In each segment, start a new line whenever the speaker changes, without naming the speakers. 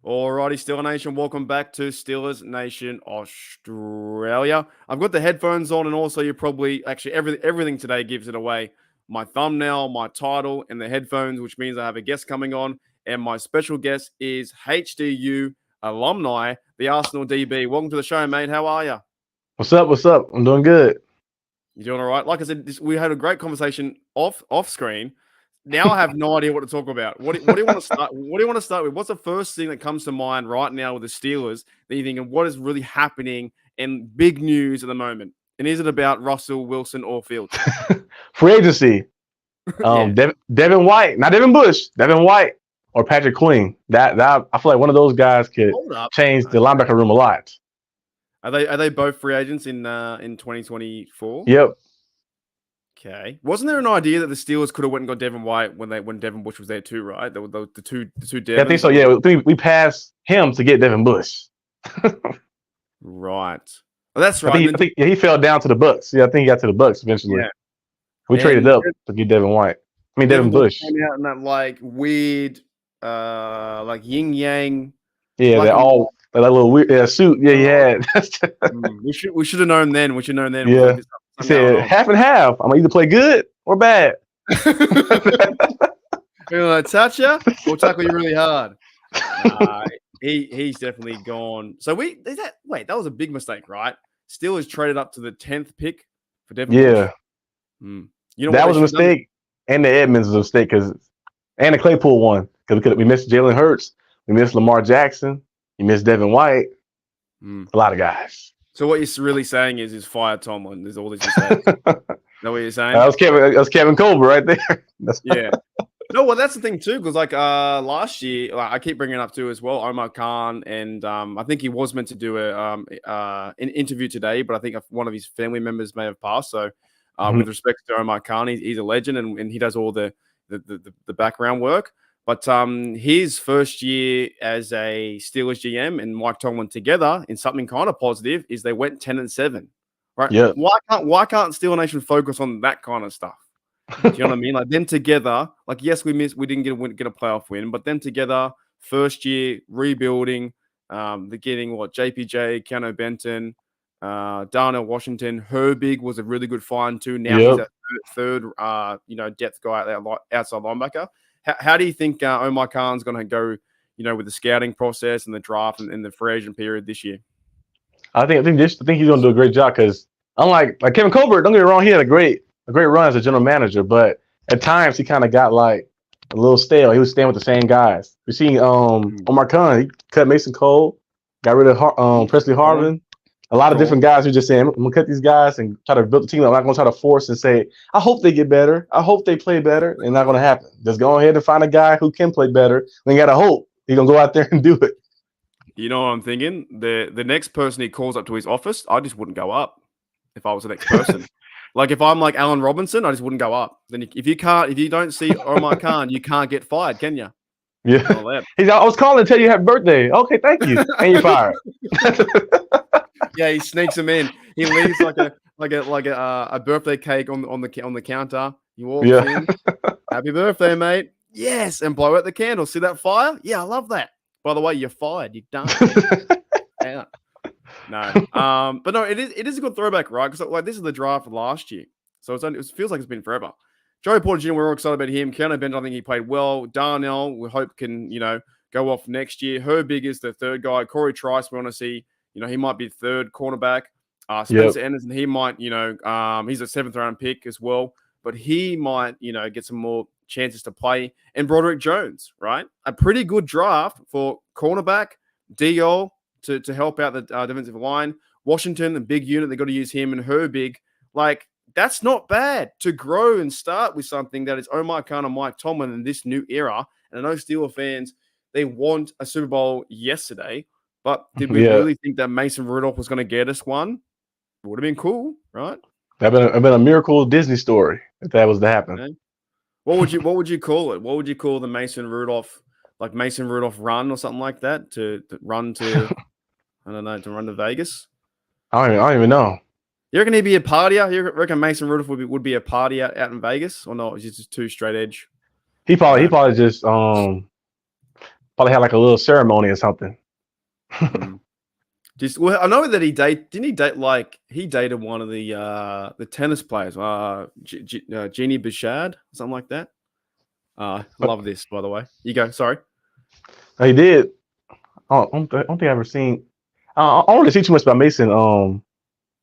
Alrighty, Steeler Nation, welcome back to Steelers Nation Australia. I've got the headphones on, and also you probably everything today gives it away. My thumbnail, my title, and the headphones, which means I have a guest coming on, and my special guest is HDU alumni, the Arsenal DB. Welcome to the show, mate. How are you?
What's up? What's up? I'm doing good.
You doing all right? Like I said, we had a great conversation off screen. Now I have no idea what to talk about. What do you want to start? What do you want to start with? What's the first thing that comes to mind right now with the Steelers that you think of what is really happening and big news at the moment? And is it about Russell Wilson or Fields?
Free agency.
Yeah.
Devin White, not Devin Bush. Devin White or Patrick Queen. That I feel like one of those guys could change the linebacker room a lot.
Are they both free agents in 2024?
Yep.
Okay. Wasn't there an idea that the Steelers could have went and got Devin White when Devin Bush was there too, right? The two Devins.
Yeah, I think so. Yeah, we passed him to get Devin Bush.
Right. Well, that's right.
I think he fell down to the Bucks. Yeah, I think he got to the Bucks eventually. Yeah. We traded up to get Devin White. Devin Bush.
Came out in that like weird, like yin yang.
Yeah, like, they're all that little weird suit. Yeah, he had.
we should have known then. We should have known then.
Yeah. He said half and half. I'm gonna either play good or bad.
We're gonna touch you or tackle you really hard. He's definitely gone. So that was a big mistake, right? Steelers traded up to the 10th pick for Devin Bush.
You know that was a mistake, and the Edmonds was a mistake and the Claypool one because we missed Jalen Hurts, we missed Lamar Jackson, we missed Devin White, a lot of guys.
So what you're really saying is fire Tomlin. There's all these mistakes. Is that what you're saying?
That was Kevin Colbert right there.
Yeah. No, well, that's the thing too, because like last year, I keep bringing it up too as well. Omar Khan, and I think he was meant to do an interview today, but I think one of his family members may have passed. So, with respect to Omar Khan, he's a legend, and he does all the background work. But his first year as a Steelers GM and Mike Tomlin together in something kind of positive is they went 10-7, right?
Yeah.
Why can't Steeler Nation focus on that kind of stuff? Do you know what I mean? Like them together, like yes, we didn't get a playoff win, but them together, first year rebuilding, they're getting JPJ, Keanu Benton, Darnell Washington, Herbig was a really good find too. Now he's a third depth guy out there, outside linebacker. How do you think Omar Khan's going to go, with the scouting process and the draft and the free agent period this year?
I think he's going to do a great job because unlike Kevin Colbert, don't get me wrong, he had a great run as a general manager, but at times he kind of got like a little stale. He was staying with the same guys. We seen Omar Khan, he cut Mason Cole, got rid of Presley Harvin. A lot of different guys who just saying, I'm going to cut these guys and try to build the team. I'm not going to try to force and say, I hope they get better. I hope they play better. It's not going to happen. Just go ahead and find a guy who can play better. We got to hope he's going to go out there and do it.
You know what I'm thinking? The next person he calls up to his office, I just wouldn't go up if I was the next person. Like if I'm like Allen Robinson, I just wouldn't go up. Then if you don't see Omar Khan, you can't get fired, can you?
Yeah. I was calling to tell you happy birthday. Okay, thank you. And you're fired.
Yeah, he sneaks him in. He leaves like a birthday cake on the counter. You walk in. Happy birthday, mate. Yes, and blow out the candle. See that fire? Yeah, I love that. By the way, you're fired. You're done. Yeah. No. But no, it is a good throwback, right? Because like this is the draft of last year, so it feels like it's been forever. Joey Porter Jr., we're all excited about him. Keanu Benton, I think he played well. Darnell, we hope can go off next year. Herbig is the third guy. Corey Trice, we want to see. He might be third cornerback. Spencer Anderson, he might, he's a 7th round pick as well, but he might, get some more chances to play. And Broderick Jones, right? A pretty good draft for cornerback, DL to help out the defensive line. Washington, the big unit, they got to use him, and Herbig. Like, that's not bad to grow and start with something that is Omar Khan and Mike Tomlin in this new era. And I know Steelers fans, they want a Super Bowl yesterday. But did we really think that Mason Rudolph was going to get us one? It would have been cool, right?
That'd been a miracle Disney story if that was to happen.
Okay. What would you call it? What would you call the Mason Rudolph run or something like that to run to? I don't know, to run to Vegas.
I don't even know.
You reckon he'd be a partier? You reckon Mason Rudolph would be a party out in Vegas, or no? It's just too straight edge.
He probably just probably had like a little ceremony or something.
Well, I know that didn't he date like he dated one of the tennis players, Jeannie Bouchard, something like that. Love this, by the way. You go. Sorry.
He did. I don't think I've ever seen. I don't really see too much about Mason.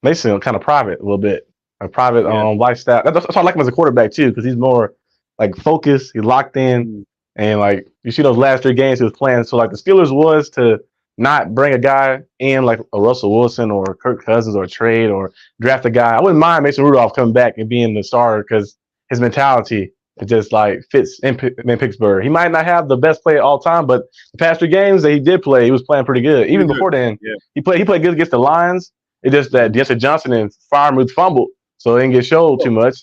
Mason kind of private a little bit, a private lifestyle. That's why I like him as a quarterback too, because he's more like focused. He's locked in, and like you see those last 3 games he was playing. So like the Steelers was to not bring a guy in like a Russell Wilson or Kirk Cousins or a trade or draft a guy. I wouldn't mind Mason Rudolph coming back and being the starter because his mentality it just like fits in Pittsburgh. He might not have the best play all time, but the past 3 games that he did play, he was playing pretty good. Even before then, he played good against the Lions. It's just that Jesse Johnson and Freiermuth fumbled, so it didn't get showed too much.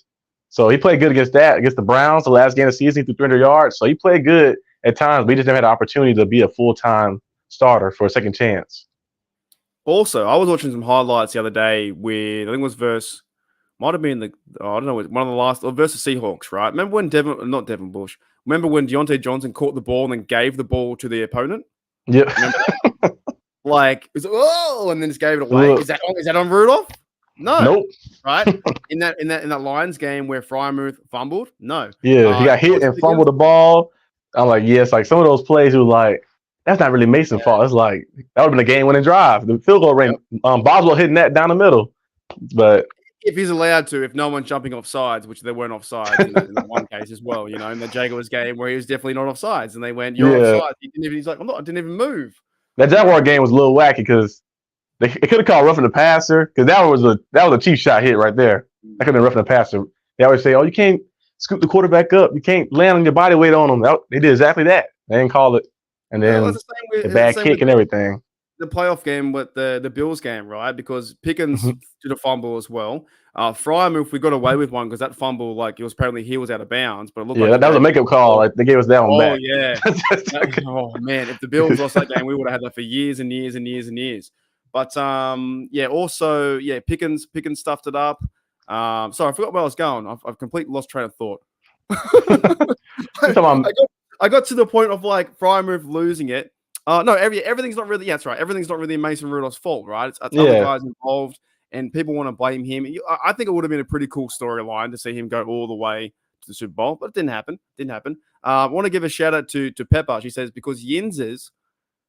So he played good against that, against the Browns, the last game of the season, he threw 300 yards. So he played good at times, but he just never had the opportunity to be a full-time starter for a second chance.
Also, I was watching some highlights the other day with, I think it was might have been I don't know, one of the last, versus Seahawks, right? Remember when not Devin Bush, remember when Deontay Johnson caught the ball and then gave the ball to the opponent?
Yeah.
Like, it was, oh, and then just gave it away. Is that on Rudolph? No.
Nope.
Right? in that Lions game where Freiermuth fumbled? No.
Yeah, he got hit and fumbled the ball. I'm like, yes, like some of those plays were like, that's not really Mason's fault. It's like that would have been a game-winning drive. The field goal range, Boswell hitting that down the middle. But
if he's allowed to, if no one's jumping off sides, which they weren't off sides in that one case as well, you know, in the Jaguars game where he was definitely not off sides, and they went, "You're off sides." He's like, I didn't even move.
That Jaguar game was a little wacky because it could have called roughing the passer because that was a cheap shot hit right there. That could have been roughing the passer. They always say, "Oh, you can't scoop the quarterback up. You can't land on your body weight on him." They did exactly that. They didn't call it, and then the bad kick and everything.
The playoff game with the Bills game, right? Because Pickens did a fumble as well. Freiermuth, we got away with one because that fumble, like, it was apparently he was out of bounds, but it looked like
that was a makeup call. Like, they gave us that one back.
Yeah. Oh man, if the Bills lost that game, we would have had that for years and years and years and years. But Pickens stuffed it up. Sorry, I forgot where I was going. I've completely lost train of thought. I got to the point of like Freiermuth losing it. No, everything's not really. Yeah, that's right. Everything's not really Mason Rudolph's fault, right? It's other guys involved, and people want to blame him. I think it would have been a pretty cool storyline to see him go all the way to the Super Bowl, but it didn't happen. I want to give a shout out to Pepper. She says because Yinzers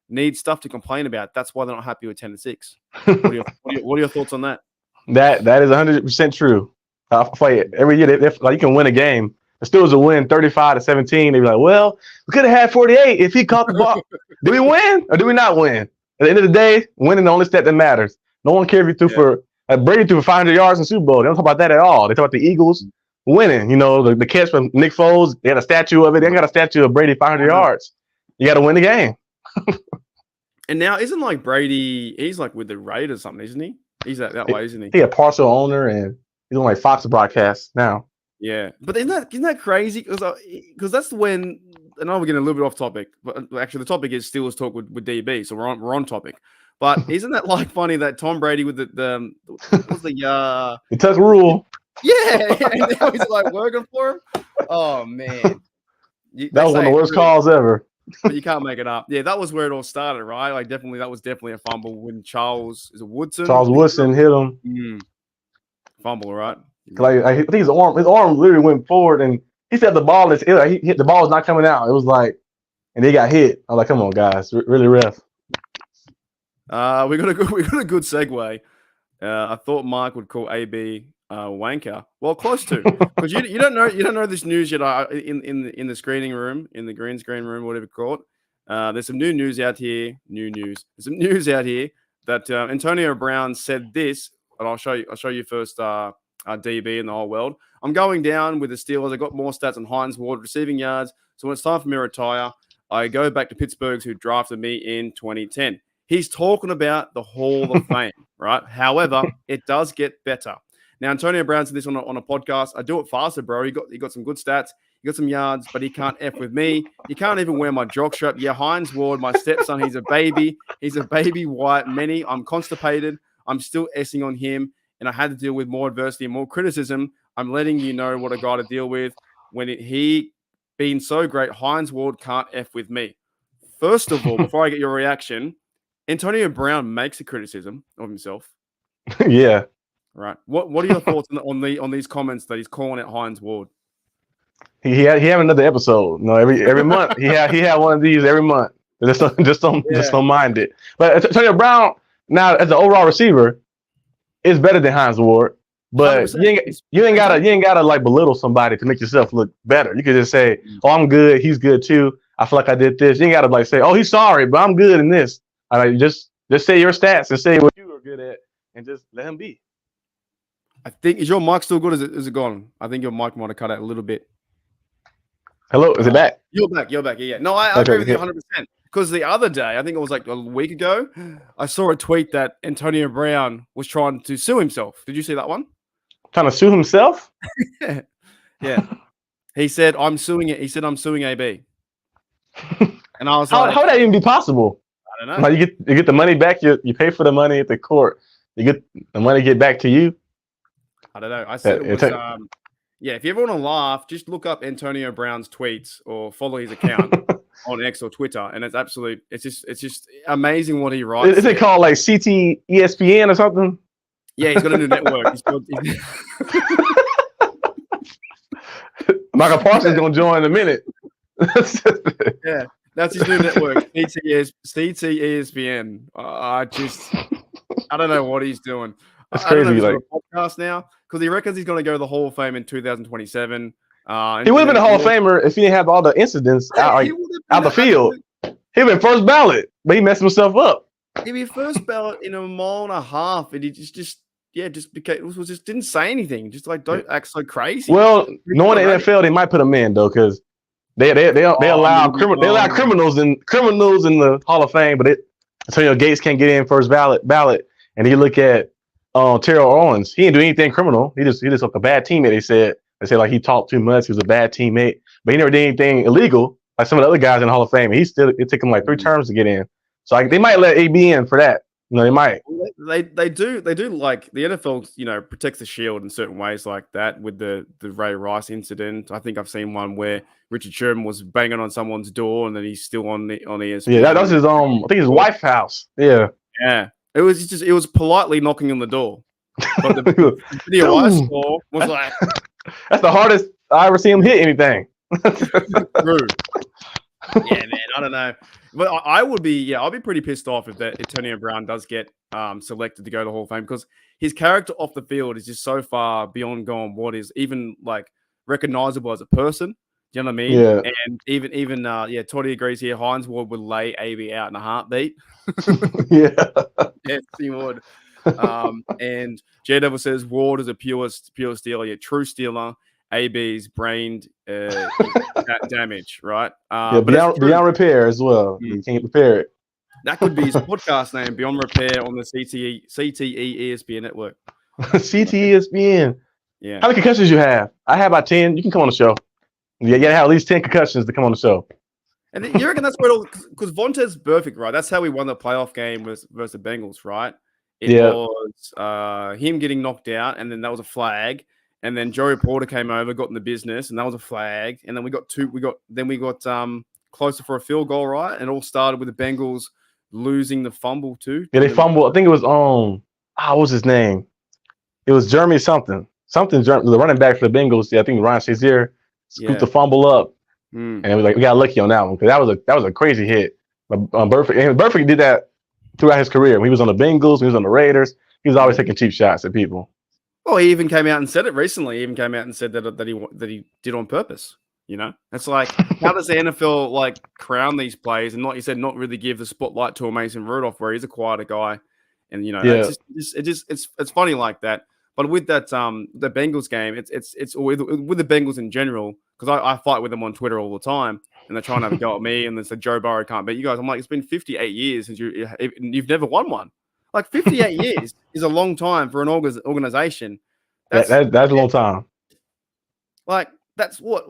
need stuff to complain about. That's why they're not happy with 10-6. What are your thoughts on that?
That is 100% true. I play it every year. Like you can win a game. The Steelers will win 35-17. They'd be like, well, we could have had 48 if he caught the ball. Did we win or did we not win? At the end of the day, winning the only stat that matters. No one cares if you threw Brady threw for 500 yards in the Super Bowl. They don't talk about that at all. They talk about the Eagles winning. You know, the catch from Nick Foles. They had a statue of it. They got a statue of Brady 500 yards. You got to win the game.
And now, isn't like Brady, he's like with the Raiders or something, isn't he? He's that way, isn't he?
He's a partial owner and he's on like Fox broadcast now.
Yeah, but isn't that crazy? Because that's when, and we're getting a little bit off topic, but actually the topic is Steelers talk with DB, so we're on topic. But isn't that like funny that Tom Brady with the
Tuck rule?
Yeah, and now he's like working for him. Oh man,
that was one of the worst calls ever.
But you can't make it up. Yeah, that was where it all started, right? Like that was definitely a fumble when Charles Woodson
hit him.
Fumble, right?
Like I think his arm literally went forward, and he said the ball is he hit the ball is not coming out. It was like, and they got hit. I was like, come on, guys, really ref.
We got a good segue. I thought Mike would call AB wanker. Well, close to, because you don't know this news yet. In the screening room, in the green screen room, whatever you call it. There's some new news out here. There's some news out here that Antonio Brown said this, and I'll show you first. DB in the whole world. I'm going down with the Steelers. I got more stats on Hines Ward receiving yards. So when it's time for me to retire, I go back to Pittsburgh's who drafted me in 2010. He's talking about the Hall of Fame, right? However, it does get better. Now, Antonio Brown said this on a podcast. I do it faster, bro. He got some good stats. He got some yards, but he can't F with me. He can't even wear my jock strap. Yeah, Hines Ward, my stepson, he's a baby. He's a baby white many. I'm constipated. I'm still S-ing on him. And I had to deal with more adversity and more criticism. I'm letting you know what I got to deal with. When he being so great, Hines Ward can't F with me. First of all, before I get your reaction, Antonio Brown makes a criticism of himself.
Yeah.
Right. What are your thoughts on these comments that he's calling out Hines Ward?
He had another episode. No, every month he had one of these every month. Just don't mind it. But Antonio Brown now as an overall receiver is better than Hines Ward. But you ain't gotta like belittle somebody to make yourself look better. You could just say, "Oh, I'm good. He's good too. I feel like I did this." You ain't gotta like say, "Oh, he's sorry, but I'm good in this." I mean, just say your stats and say what you are good at, and just let him be.
I think is your mic still good? Is it gone? I think your mic might have cut out a little bit.
Hello, is it back?
You're back. Yeah. No, I agree with you 100%. Because the other day, I think it was like a week ago, I saw a tweet that Antonio Brown was trying to sue himself. Did you see that one?
Trying to sue himself?
Yeah. He said, I'm suing it. He said, I'm suing AB. And I was
like, how would that even be possible?
I don't know.
Like you get the money back. You pay for the money at the court. You get the money get back to you.
I don't know. I said it was, yeah, if you ever want to laugh, just look up Antonio Brown's tweets or follow his account on X or Twitter, and it's just amazing what he writes.
Is it called like CT ESPN or something?
Yeah, he's got a new network.
Michael Parsons is gonna join in a minute.
Yeah, that's his new network. CT ESPN. I don't know what he's doing.
That's crazy.
Like a podcast now because he reckons he's going to go to the Hall of Fame in 2027.
He would have been a Hall of Famer if he didn't have all the incidents out the field. He'd been first ballot, but he messed himself up.
He'd be first ballot in a mile and a half, and he just didn't say anything. Just like don't act so crazy.
Well, knowing the NFL, they might put him in though because they allow criminals in the Hall of Fame, but Antonio Gates can't get in first ballot, and you look at Terrell Owens, he didn't do anything criminal. He just like a bad teammate. They said like he talked too much. He was a bad teammate, but he never did anything illegal like some of the other guys in the Hall of Fame. It took him like 3 terms to get in. So they might let AB in for that. They might.
They do like the NFL. Protects the shield in certain ways like that with the Ray Rice incident. I think I've seen one where Richard Sherman was banging on someone's door and then he's still on ESPN.
Yeah, that was his I think his wife's house. Yeah.
Yeah. It was politely knocking on the door. But the video I saw was like
that's the hardest I ever see him hit anything.
True. Yeah, man. I don't know. But I'll be pretty pissed off if Antonio Brown does get selected to go to the Hall of Fame because his character off the field is just so far beyond gone what is even like recognizable as a person. Do you know what I mean?
Yeah.
And even Toddy agrees here. Hines Ward would lay AB out in a heartbeat.
Yeah.
Yes, he would. And J-Devil says Ward is a pure Steeler, true Steeler. AB's brain damage, right?
But beyond repair as well. You can't repair it.
That could be his podcast name, Beyond Repair, on the CTE ESPN network.
CTE ESPN.
Yeah.
How many concussions you have? I have about 10. You can come on the show. Yeah, you gotta have at least 10 concussions to come on the show.
And you reckon that's where because Vontaze Burfict, right? That's how we won the playoff game versus the Bengals, right? It was him getting knocked out, and then that was a flag. And then Joey Porter came over, got in the business, and that was a flag. And then we got closer for a field goal, right? And it all started with the Bengals losing the fumble too.
Yeah, they fumbled. I think it was what was his name? It was Jeremy something. The running back for the Bengals. Yeah, I think Ryan Shazier scooped the fumble up. And it was like we got lucky on that one because that was a crazy hit. But Burfict did that throughout his career. When he was on the Bengals, when he was on the Raiders, he was always taking cheap shots at people.
Well, he even came out and said it recently. He even came out and said that he did on purpose. It's like how does the NFL like crown these players and not really give the spotlight to a Mason Rudolph where he's a quieter guy, and it's funny like that. But with that the Bengals game, it's with the Bengals in general because I fight with them on Twitter all the time and they're trying to have a go at me and they say Joe Burrow can't beat you guys. I'm like, it's been 58 years since you've never won one. Like 58 years is a long time for an organization.
That's a long time.
Like that's what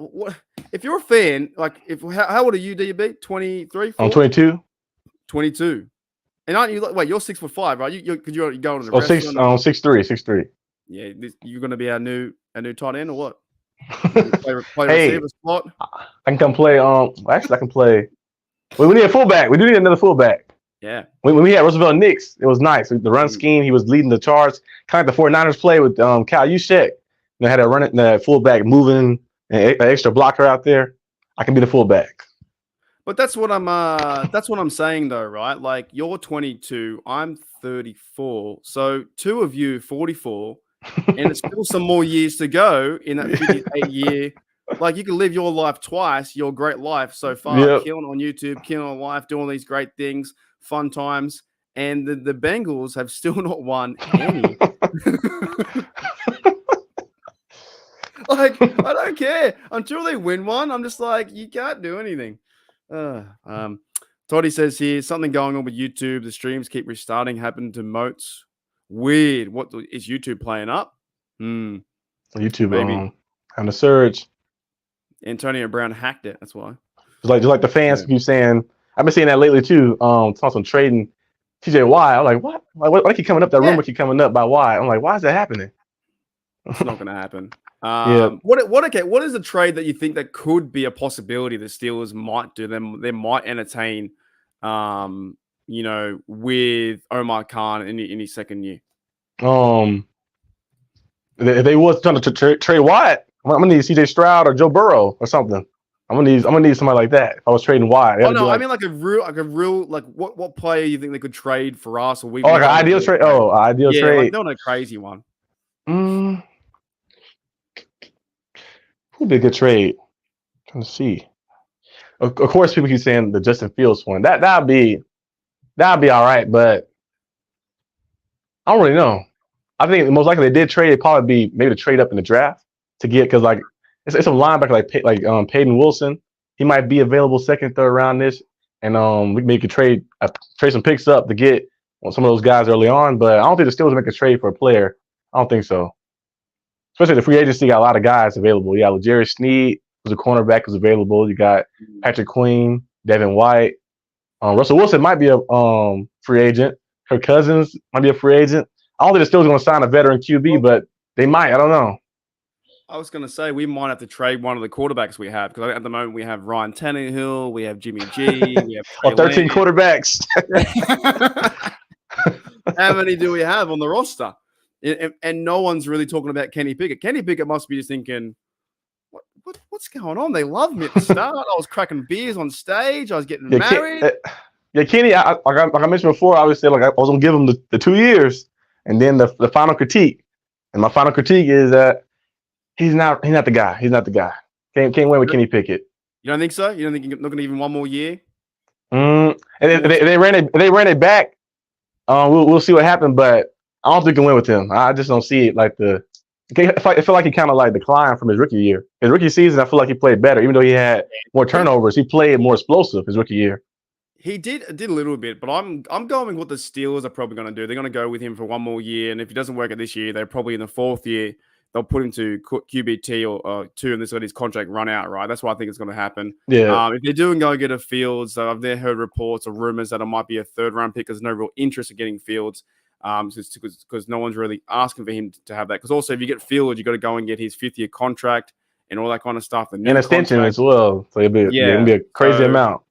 if you're a fan, like how old are you, DB? 23?
I'm 22.
22. And aren't you wait, you're 6'5", right? You're going to the
6'3".
Yeah, you're gonna be our new tight end or what? Play
Hey,
receiver spot.
I can come play actually I can play We need a fullback. We do need another fullback.
Yeah.
When we had Roosevelt Nix, it was nice. The run scheme, he was leading the charge. Kind of like the 49ers play with Kyle Juszczyk. Had a run it, the fullback moving, an extra blocker out there. I can be the fullback.
But that's what I'm saying though, right? Like you're 22, I'm 34. So two of you 44, and it's still some more years to go in that 58-year. Like you can live your life twice, your great life so far, killing on YouTube, killing on life, doing these great things, fun times, and the Bengals have still not won any. Like I don't care until they win one. I'm just like you can't do anything. Toddy says here something going on with YouTube. The streams keep restarting. Happened to Moats. Weird. What is YouTube playing up?
YouTube maybe on the surge.
Antonio Brown hacked it. That's why.
Just like the fans keep saying. I've been saying that lately too. Talking trading TJ Watt. I'm like, what? Like, why keep coming up? That rumor keep coming up by Watt. I'm like, why is that happening?
It's not going to happen. What is the trade that you think that could be a possibility the Steelers might do? They might entertain, with Omar Khan in his second year.
If they was trying to trade Watt, I'm gonna need CJ Stroud or Joe Burrow or something. I'm gonna need somebody like that. If I was trading Watt,
I mean like a real what player you think they could trade for us or we?
Like an ideal trade. Ideal trade.
Like not a crazy one.
Who'd be a good trade? I'm trying to see. Of course, people keep saying the Justin Fields one. That'd be all right, but I don't really know. I think most likely they did trade. It'd probably be maybe to trade up in the draft to get because like it's a linebacker like Peyton Wilson. He might be available second, third round this, and we maybe could trade some picks up to get some of those guys early on. But I don't think the Steelers make a trade for a player. I don't think so. Especially the free agency got a lot of guys available. You got L'Jarius Sneed, who's a cornerback, who's available. You got Patrick Queen, Devin White. Russell Wilson might be a free agent. Kirk Cousins might be a free agent. I don't think the Steelers going to sign a veteran QB, but they might. I don't know.
I was going to say we might have to trade one of the quarterbacks we have because at the moment we have Ryan Tannehill, we have Jimmy G, we have
13 quarterbacks.
How many do we have on the roster? And no one's really talking about Kenny Pickett. Kenny Pickett must be just thinking, what's going on? They love me at the start. I was cracking beers on stage. I was getting married.
Kenny, like I mentioned before, I always say like I was gonna give him the 2 years, and then the final critique. And my final critique is that he's not the guy. He's not the guy. Can't win with Kenny Pickett. You
don't think so? You don't think you're not gonna give him one more year?
And they ran it back. We'll see what happened, but I don't think we can win with him. I just don't see it like I feel like he kind of like declined from his rookie year. His rookie season, I feel like he played better, even though he had more turnovers. He played more explosive his rookie year.
He did a little bit, but I'm going with what the Steelers are probably going to do. They're going to go with him for one more year, and if he doesn't work out this year, they're probably in the fourth year they'll put him to QBT or 2, and this let his contract run out. Right, that's what I think is going to happen.
Yeah.
If they do and go get a Fields, I've heard reports or rumors that it might be a 3rd round pick. There's no real interest in getting Fields. Because no one's really asking for him to have that. Because also, if you get Fields, you got to go and get his 5th year contract and all that kind of stuff. And
extension as well. So it'll be a crazy amount.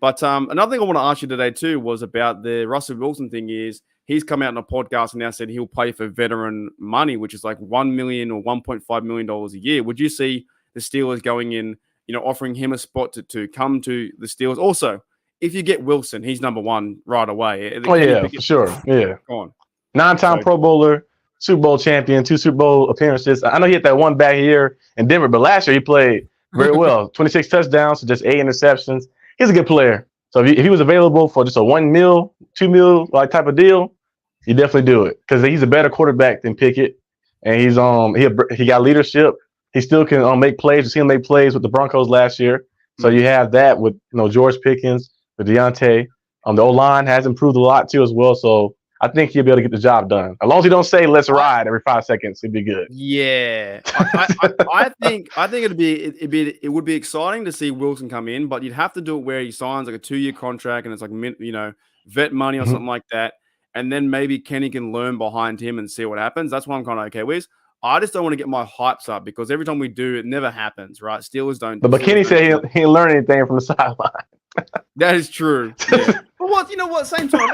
But another thing I want to ask you today too was about the Russell Wilson thing. Is he's come out in a podcast and now said he'll play for veteran money, which is like $1 million or $1.5 million a year. Would you see the Steelers going in, offering him a spot to come to the Steelers? Also, if you get Wilson, he's number 1 right away.
For sure. Yeah.
Go on.
9-time Pro Bowler, Super Bowl champion, 2 Super Bowl appearances. I know he had that one bad year in Denver, but last year he played very well. 26 touchdowns, so just 8 interceptions. He's a good player. So if he was available for just a $1 million, $2 million like type of deal, you definitely do it because he's a better quarterback than Pickett, and he's he got leadership. He still can make plays. You see him make plays with the Broncos last year. So you have that with George Pickens. The Deontay, the O-line has improved a lot too as well. So I think he'll be able to get the job done. As long as he don't say "let's ride" every 5 seconds, it'd be good.
Yeah, I think it would be exciting to see Wilson come in, but you'd have to do it where he signs like a 2-year contract and it's like vet money or something like that, and then maybe Kenny can learn behind him and see what happens. That's what I'm kind of okay with. I just don't want to get my hypes up because every time we do, it never happens, right? Steelers don't.
But Kenny said he didn't learn anything from the sideline.
That is true. Yeah. But what? You know what? Same time,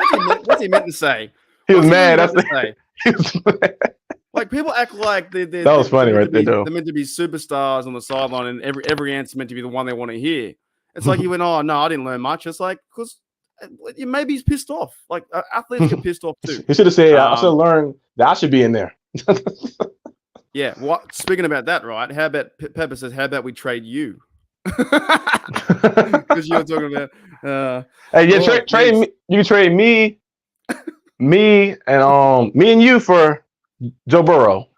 what's he meant to say?
He was mad.
He was mad. Like people act like that
was funny right there, though.
They're meant to be superstars on the sideline, and every answer meant to be the one they want to hear. It's like he went, "Oh no, I didn't learn much." It's like because maybe he's pissed off. Like athletes get pissed off too.
He should have said, "I should have learned that I should be in there."
Yeah. What? Speaking about that, right? How about Pepper says, "How about we trade you?" Because you're talking about.
Hey, yeah, trade me. You can trade me, me and you for Joe Burrow.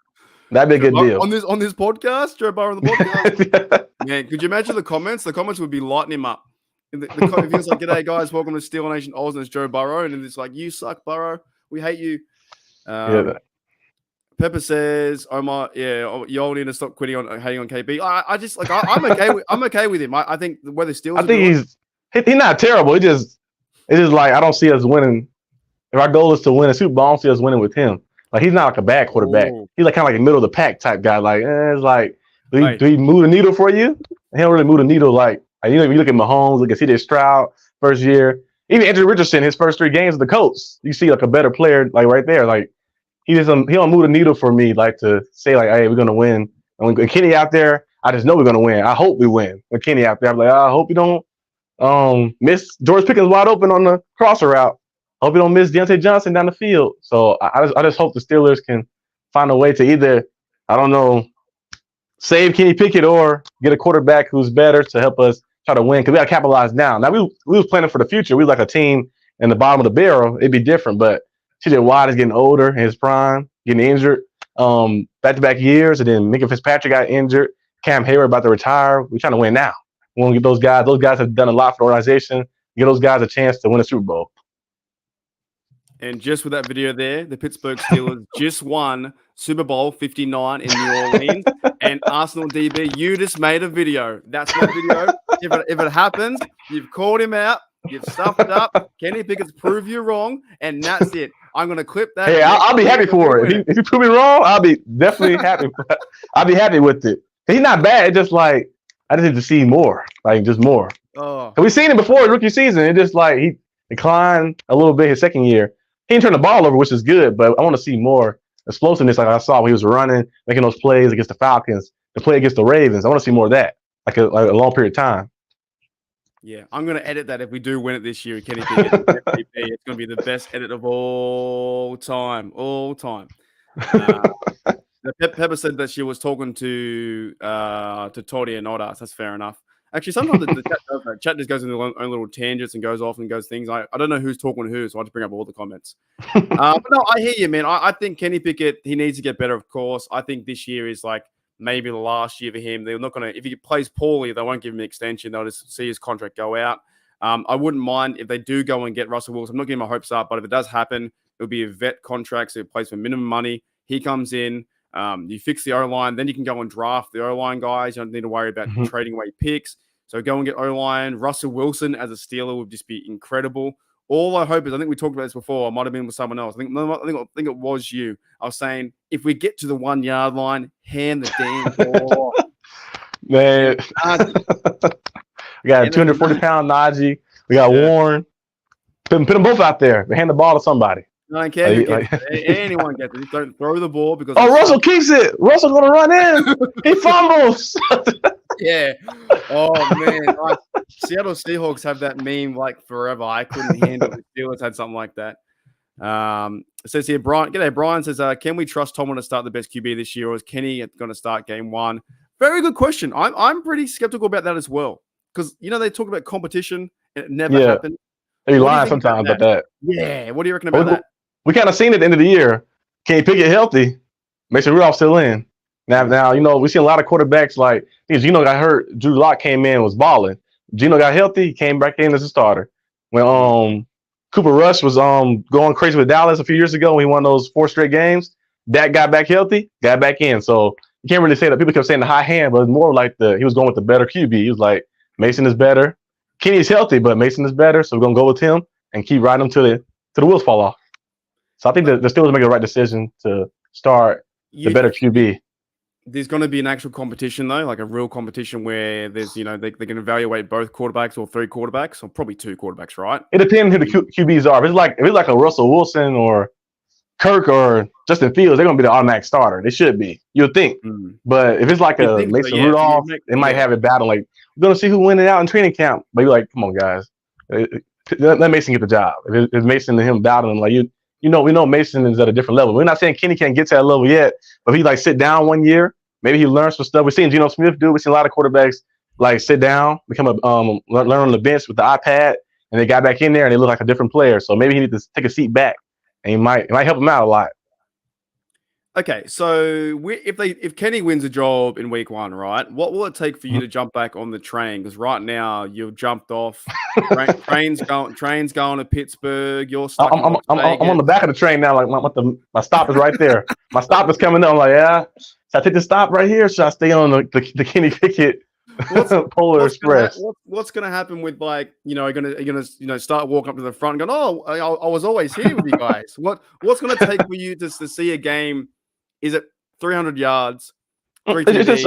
That'd be a good deal.
On this podcast, Joe Burrow on the podcast. Man, could you imagine the comments? The comments would be lighting him up. If he was like, "G'day guys, welcome to Steeler Nation Oz," and it's Joe Burrow, and then it's like, "You suck, Burrow. We hate you." Pepper says, "Omar, yeah, you all need to stop quitting on hating on KB." I just like I'm okay with him. I think whether Steelers.
I think he's not terrible. It's just like I don't see us winning. If our goal is to win a Super Bowl, I don't see us winning with him. Like he's not like a bad quarterback. Ooh. He's like kind of like a middle of the pack type guy. Like it's like do he move the needle for you? He don't really move the needle. Like you know, if you look at Mahomes, look at C.J. Stroud first year, even Andrew Richardson, his first 3 games of the Colts, you see like a better player like right there. Like he don't move the needle for me. Like to say like, hey, we're gonna win. And when Kenny out there, I just know we're gonna win. I hope we win. When Kenny out there, I'm like, I hope you don't miss George Pickens wide open on the crosser route. Hope you don't miss Deontay Johnson down the field. So I just hope the Steelers can find a way to either, I don't know, save Kenny Pickett or get a quarterback who's better to help us try to win. Because we got to capitalize now. Now we was planning for the future. We was like a team in the bottom of the barrel. It'd be different. But TJ Watt is getting older in his prime, getting injured back-to-back years. And then Minka Fitzpatrick got injured. Cam Hayward about to retire. We're trying to win now. We want to get those guys. Those guys have done a lot for the organization. Get those guys a chance to win a Super Bowl.
And just with that video there, the Pittsburgh Steelers just won Super Bowl 59 in New Orleans. And Arsenal DB, you just made a video. That's my video. If it happens, you've called him out. You've stuffed it up. Kenny Pickett's prove you wrong. And that's it. I'm going to clip that.
Hey, I'll be happy for it. If you prove me wrong, I'll be definitely happy. I'll be happy with it. He's not bad. It's just like, I just need to see more. Like, just more. Oh. We've seen it before his rookie season. It just like he declined a little bit his second year. He didn't turn the ball over, which is good, but I want to see more explosiveness like I saw when he was running, making those plays against the Falcons, the play against the Ravens. I want to see more of that, like a long period of time.
Yeah, I'm going to edit that if we do win it this year. Kenny Pickett, MVP, it's going to be the best edit of all time. Pepper said that she was talking to Toddy and not us. That's fair enough. Actually, sometimes the chat just goes into their own little tangents and goes off and goes things. I don't know who's talking to who, so I just bring up all the comments. But no, I hear you, man. I think Kenny Pickett, he needs to get better, of course. I think this year is like maybe the last year for him. They're not going to, if he plays poorly, they won't give him an extension. They'll just see his contract go out. I wouldn't mind if they do go and get Russell Wilson. I'm not getting my hopes up, but if it does happen, it'll be a vet contract, so he plays for minimum money. He comes in, you fix the O-line, then you can go and draft the O-line guys. You don't need to worry about trading away picks. So go and get O-line. Russell Wilson as a Steeler would just be incredible. All I hope is, I think we talked about this before. I might have been with someone else. I think it was you. I was saying, if we get to the 1 yard line, hand the damn ball.
Man, we got a 240-pound Najee. We got Warren. Put them both out there. Hand the ball to somebody.
I don't care who gets it. Anyone gets it. Just don't throw the ball because.
Oh, Russell keeps it. Russell gonna run in. He fumbles.
Yeah. Oh man, Seattle Seahawks have that meme like forever. I couldn't handle it. Steelers had something like that. It says here, Brian. G'day, Brian says, can we trust Tomlin to start the best QB this year, or is Kenny going to start game 1? Very good question. I'm pretty skeptical about that as well, because they talk about competition and it never happened.
They lie sometimes about that.
Yeah. What do you reckon about that?
We kind of seen it at the end of the year. Can you pick it healthy? Make sure Rudolph's still in. Now, we see a lot of quarterbacks like Geno got hurt. Drew Lock came in, was balling. Geno got healthy, he came back in as a starter. When Cooper Rush was going crazy with Dallas a few years ago when he won those 4 straight games, Dak got back healthy, got back in. So you can't really say that. People kept saying the high hand, but it's more like he was going with the better QB. He was like, Mason is better. Kenny's healthy, but Mason is better, so we're gonna go with him and keep riding him till the wheels fall off. So I think the Steelers make the right decision to start the better QB.
There's going to be an actual competition though, like a real competition where there's, they can evaluate both quarterbacks or 3 quarterbacks or probably 2 quarterbacks, right?
It depends who the QBs are. If it's like a Russell Wilson or Kirk or Justin Fields, they're gonna be the automatic starter. They should be, you'd think. But if it's like a Mason Rudolph, they might have it battle. Like, we're gonna see who win it out in training camp. But you're like, come on, guys, let Mason get the job. If Mason and him battling, like we know Mason is at a different level. We're not saying Kenny can't get to that level yet, but if he like sit down one year, maybe he learns some stuff. We've seen Geno Smith do. We've seen a lot of quarterbacks like sit down, become learn on the bench with the iPad, and they got back in there and they look like a different player. So maybe he needs to take a seat back, and it might help him out a lot.
Okay, so if Kenny wins a job in week 1, right? What will it take for you to jump back on the train? Because right now you've jumped off. Train's going to Pittsburgh. You're stuck. I'm
on the back of the train now. Like my stop is right there. My stop is coming up. I'm like, yeah. Should I take the stop right here? Or should I stay on the Kenny Pickett Polar Express?
What's going to happen with, like, are you gonna start walking up to the front and going, oh, I was always here with you guys. What's going to take for you to see a game? Is it 300 yards?
It's just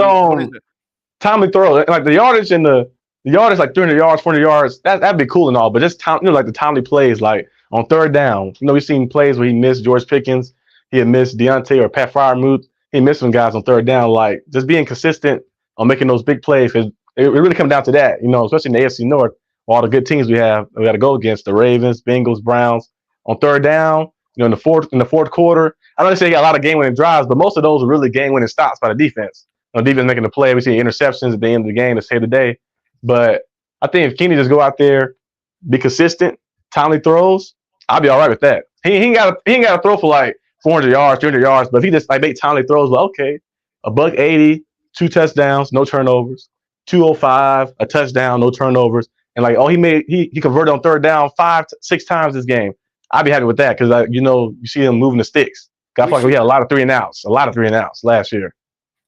timely throw. Like the yardage like 300 yards, 400 yards. That'd be cool and all, but just like the timely plays, like on third down. We've seen plays where he missed George Pickens, he had missed Deontay or Pat Freiermuth. He missed some guys on third down. Like, just being consistent on making those big plays, because it really comes down to that. Especially in the AFC North, all the good teams we got to go against, the Ravens, Bengals, Browns. On third down, in the fourth quarter. I know they say he got a lot of game-winning drives, but most of those are really game-winning stops by the defense. Defense making the play. We see interceptions at the end of the game to save the day. But I think if Kenny just go out there, be consistent, timely throws, I'll be all right with that. He ain't got to throw for like 400 yards, 300 yards, but if he just like make timely throws, well, okay, $180, 2 touchdowns, no turnovers, 205, a touchdown, no turnovers, and like he converted on third down 5-6 times this game. I'd be happy with that because you see him moving the sticks. I feel like we had a lot of 3 and outs last year.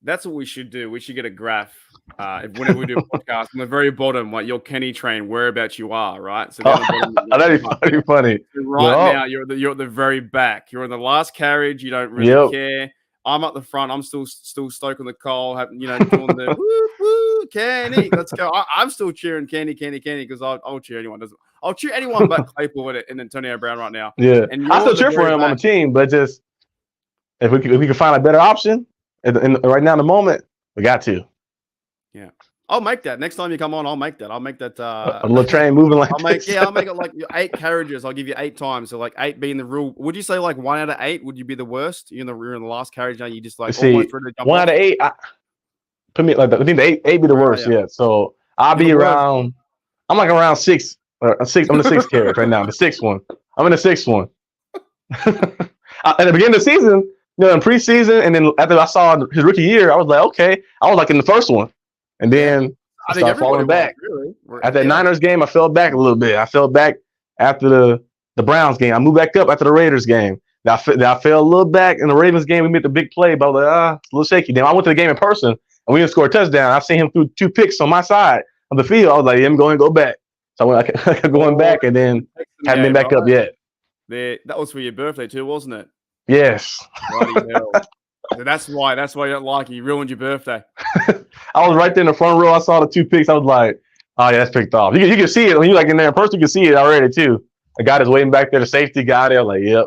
That's what we should do. We should get a graph whenever we do a podcast on the very bottom, like your Kenny train, whereabouts you are, right? So
that'd be funny.
So now, you're at the very back. You're in the last carriage. You don't really care. I'm at the front. I'm still stoking the coal, doing the woo, woo, Kenny, let's go. I'm still cheering Kenny, because I'll cheer anyone. I'll cheer anyone but Claypool with it and Antonio Brown right now.
Yeah, and I still cheer for him on the team, but just if we can find a better option, right now in the moment, we got to.
Yeah, I'll make that next time you come on. I'll make that.
A little train moving like.
I'll make it like 8 carriages. I'll give you 8 times. So like 8 being the rule. Would you say like 1 out of 8? Would you be the worst? You're in the last carriage now. You just like almost ready to jump
1 out of 8. Put me like that. I think the 8 be the worst. Yeah. So I'll be around. I'm like around 6. 6. I'm the 6th carriage right now. The 6th one. I'm in the 6th one. At the beginning of the season, in preseason, and then after I saw his rookie year, I was like, okay. I was like in the first one, and then I started falling back. Really. At that Niners game, I fell back a little bit. I fell back after the Browns game. I moved back up after the Raiders game. I fell a little back in the Ravens game. We made the big play, but I was like, it's a little shaky. Then I went to the game in person, and we didn't score a touchdown. I seen him through 2 picks on my side of the field. I was like, I'm going to go back. So I kept going back, and then haven't been back up yet.
That was for your birthday too, wasn't it?
Yes.
Bloody hell. So that's why you don't like it. You ruined your birthday.
I was right there in the front row. I saw the 2 picks. I was like, oh, yeah, that's picked off. You can see it when you're like in there in person. You can see it already too. The guy that's waiting back there, the safety guy there, like, yep.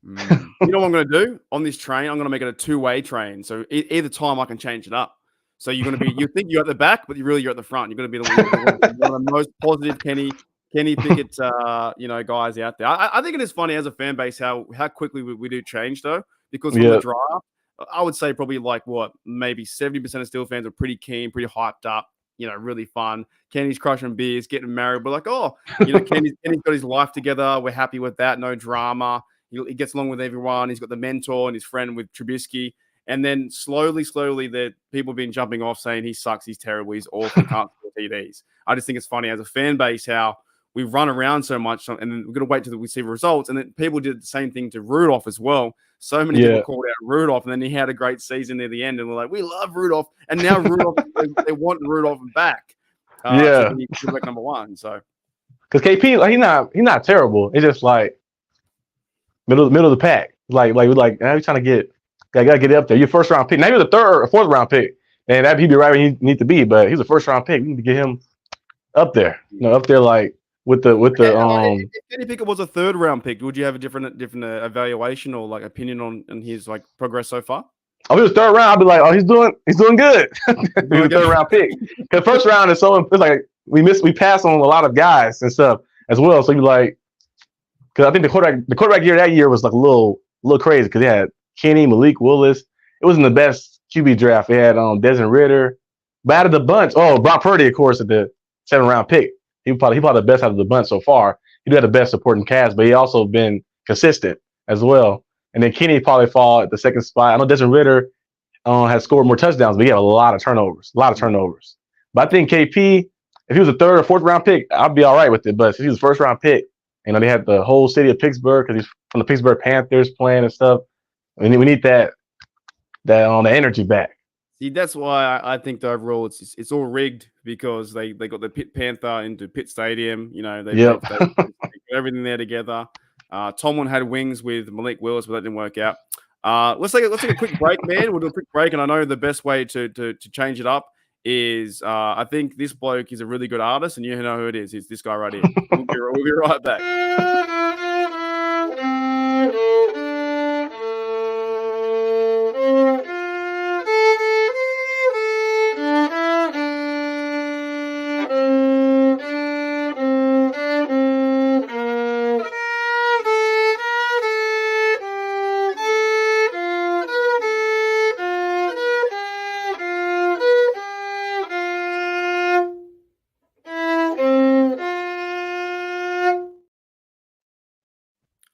You know what I'm going to do on this train? I'm going to make it a 2-way train. So either time I can change it up. So you're going to be, you think you're at the back, but you're at the front. You're going to be one of the most positive Kenny Pickett, guys out there. I think it is funny as a fan base how quickly we do change though, because from the draft, I would say probably like maybe 70% of Steelers fans are pretty keen, pretty hyped up, really fun. Kenny's crushing beers, getting married. We're like, Kenny's got his life together. We're happy with that. No drama. He gets along with everyone. He's got the mentor and his friend with Trubisky. And then slowly, the people have been jumping off saying he sucks, he's terrible, he's awful, he can't score TDs. I just think it's funny as a fan base how we run around so much, and then we're going to wait till we see results. And then people did the same thing to Rudolph as well. So many people called out Rudolph, and then he had a great season near the end, and we're like, we love Rudolph. And now Rudolph, they want Rudolph back. So he's like number 1. So
because KP, like, he's not terrible. It's just like middle of the pack. Like we're trying to get Gotta get it up there. You're first round pick. Now you're the third or fourth round pick, and he'd be right where he need to be. But he's a first round pick. We need to get him up there. Up there like with the
If Kenny Pickett was a third round pick, would you have a different evaluation or like opinion on his like progress so far?
Oh, he was third round. I'd be like, oh, he's doing good. He's a third round pick. Because first round is so, it's like we pass on a lot of guys and stuff as well. So you like, because I think the quarterback year that year was like a little crazy because they had Kenny, Malik Willis. It wasn't the best QB draft. They had Desmond Ritter. But out of the bunch, Brock Purdy, of course, at the 7th round pick. He probably the best out of the bunch so far. He had the best supporting cast, but he also been consistent as well. And then Kenny probably fall at the second spot. I know Desmond Ritter has scored more touchdowns, but he had a lot of turnovers. But I think KP, if he was a third or fourth round pick, I'd be all right with it. But if he was a first round pick, they had the whole city of Pittsburgh because he's from the Pittsburgh Panthers playing and stuff. We need that energy back.
See, that's why I think the overall it's all rigged because they got the Pitt Panther into Pitt Stadium. They put everything there together. Tomlin had wings with Malik Willis, but that didn't work out. Let's take a quick break, man. We'll do a quick break, and I know the best way to change it up is I think this bloke is a really good artist, and you know who it is. It's this guy right here. We'll be right back.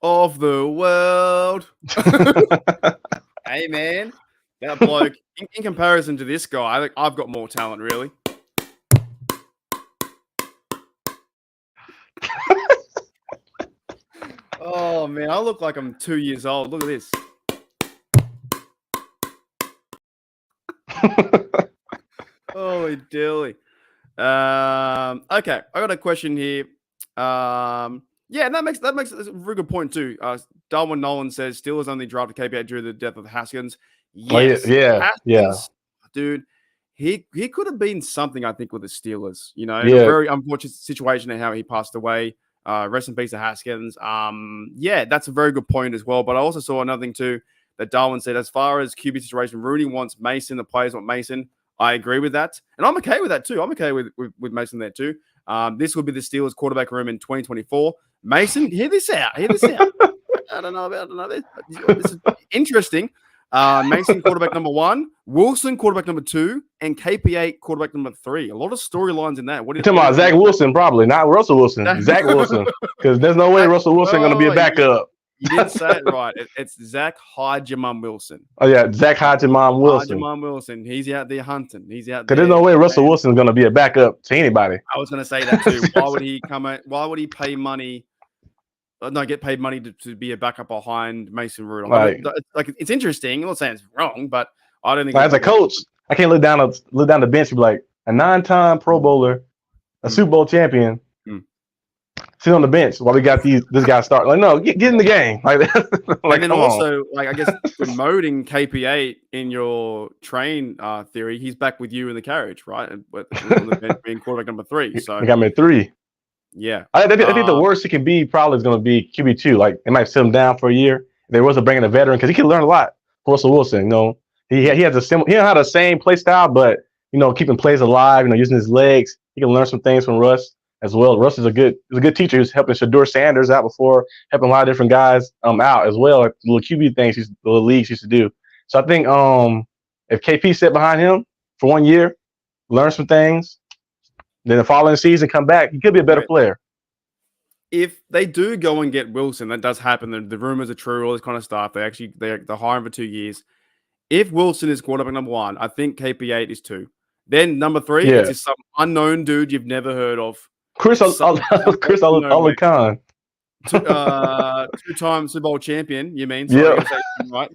Of the world. Hey, man, that bloke, in comparison to this guy, I think I've got more talent, really. Oh, man, I look like I'm 2 years old. Look at this. Holy dilly. Okay, I got a question here. Yeah, and that makes a very good point too. Darwin Nolan says Steelers only drafted KP due to the death of Haskins. Yes, Haskins, dude, he could have been something. I think with the Steelers, in a very unfortunate situation and how he passed away. Rest in peace to Haskins. Yeah, that's a very good point as well. But I also saw another thing too that Darwin said as far as QB situation, Rooney wants Mason, the players want Mason. I agree with that, and I'm okay with that too. I'm okay with Mason there too. This will be the Steelers quarterback room in 2024. Mason, hear this out. I don't know this. This is interesting. Mason, quarterback number 1. Wilson, quarterback number 2. And KP8, quarterback number 3. A lot of storylines in that. What are you
talking about? Zach Wilson, probably. Not Russell Wilson. Zach Wilson. Because there's no way Russell Wilson going to be a backup.
You didn't say it right. It's Zach Hajimam Wilson.
Oh, yeah. Zach Hajimam Wilson.
Hajimam Wilson. He's out there hunting. He's out there.
Because there's no way Russell Wilson's going to be a backup to anybody.
I was going to say that too. Why would he come out? Why would he pay money? Get paid money to be a backup behind Mason Rudolph. It's interesting. I'm not saying it's wrong, but I don't think
as a coach, I can't look down the bench and be like a 9-time Pro Bowler, a Super Bowl champion, sit on the bench while we got this guy start. Like, no, get in the game. Like,
and then also, I guess promoting KP8 in your train theory, he's back with you in the carriage, right? Being quarterback number 3. So
I got him at 3.
Yeah,
I think the worst he can be probably is going to be QB2. Like, they might sit him down for a year. They wasn't bringing a veteran because he can learn a lot. Russell Wilson, he has he don't have the same play style, but keeping plays alive. Using his legs, he can learn some things from Russ as well. Russ is a good teacher who's helping Shedeur Sanders out before, helping a lot of different guys out as well. Like the little QB things the leagues used to do. So I think if KP sit behind him for 1 year, learn some things. Then the following season, come back. He could be a better player.
If they do go and get Wilson, that does happen. The rumors are true, all this kind of stuff. They're hiring for 2 years. If Wilson is quarterback number 1, I think KP8 is 2. Then number 3 is just some unknown dude you've never heard of. Chris
Olikhan.
2-time Super Bowl champion, you mean? So right?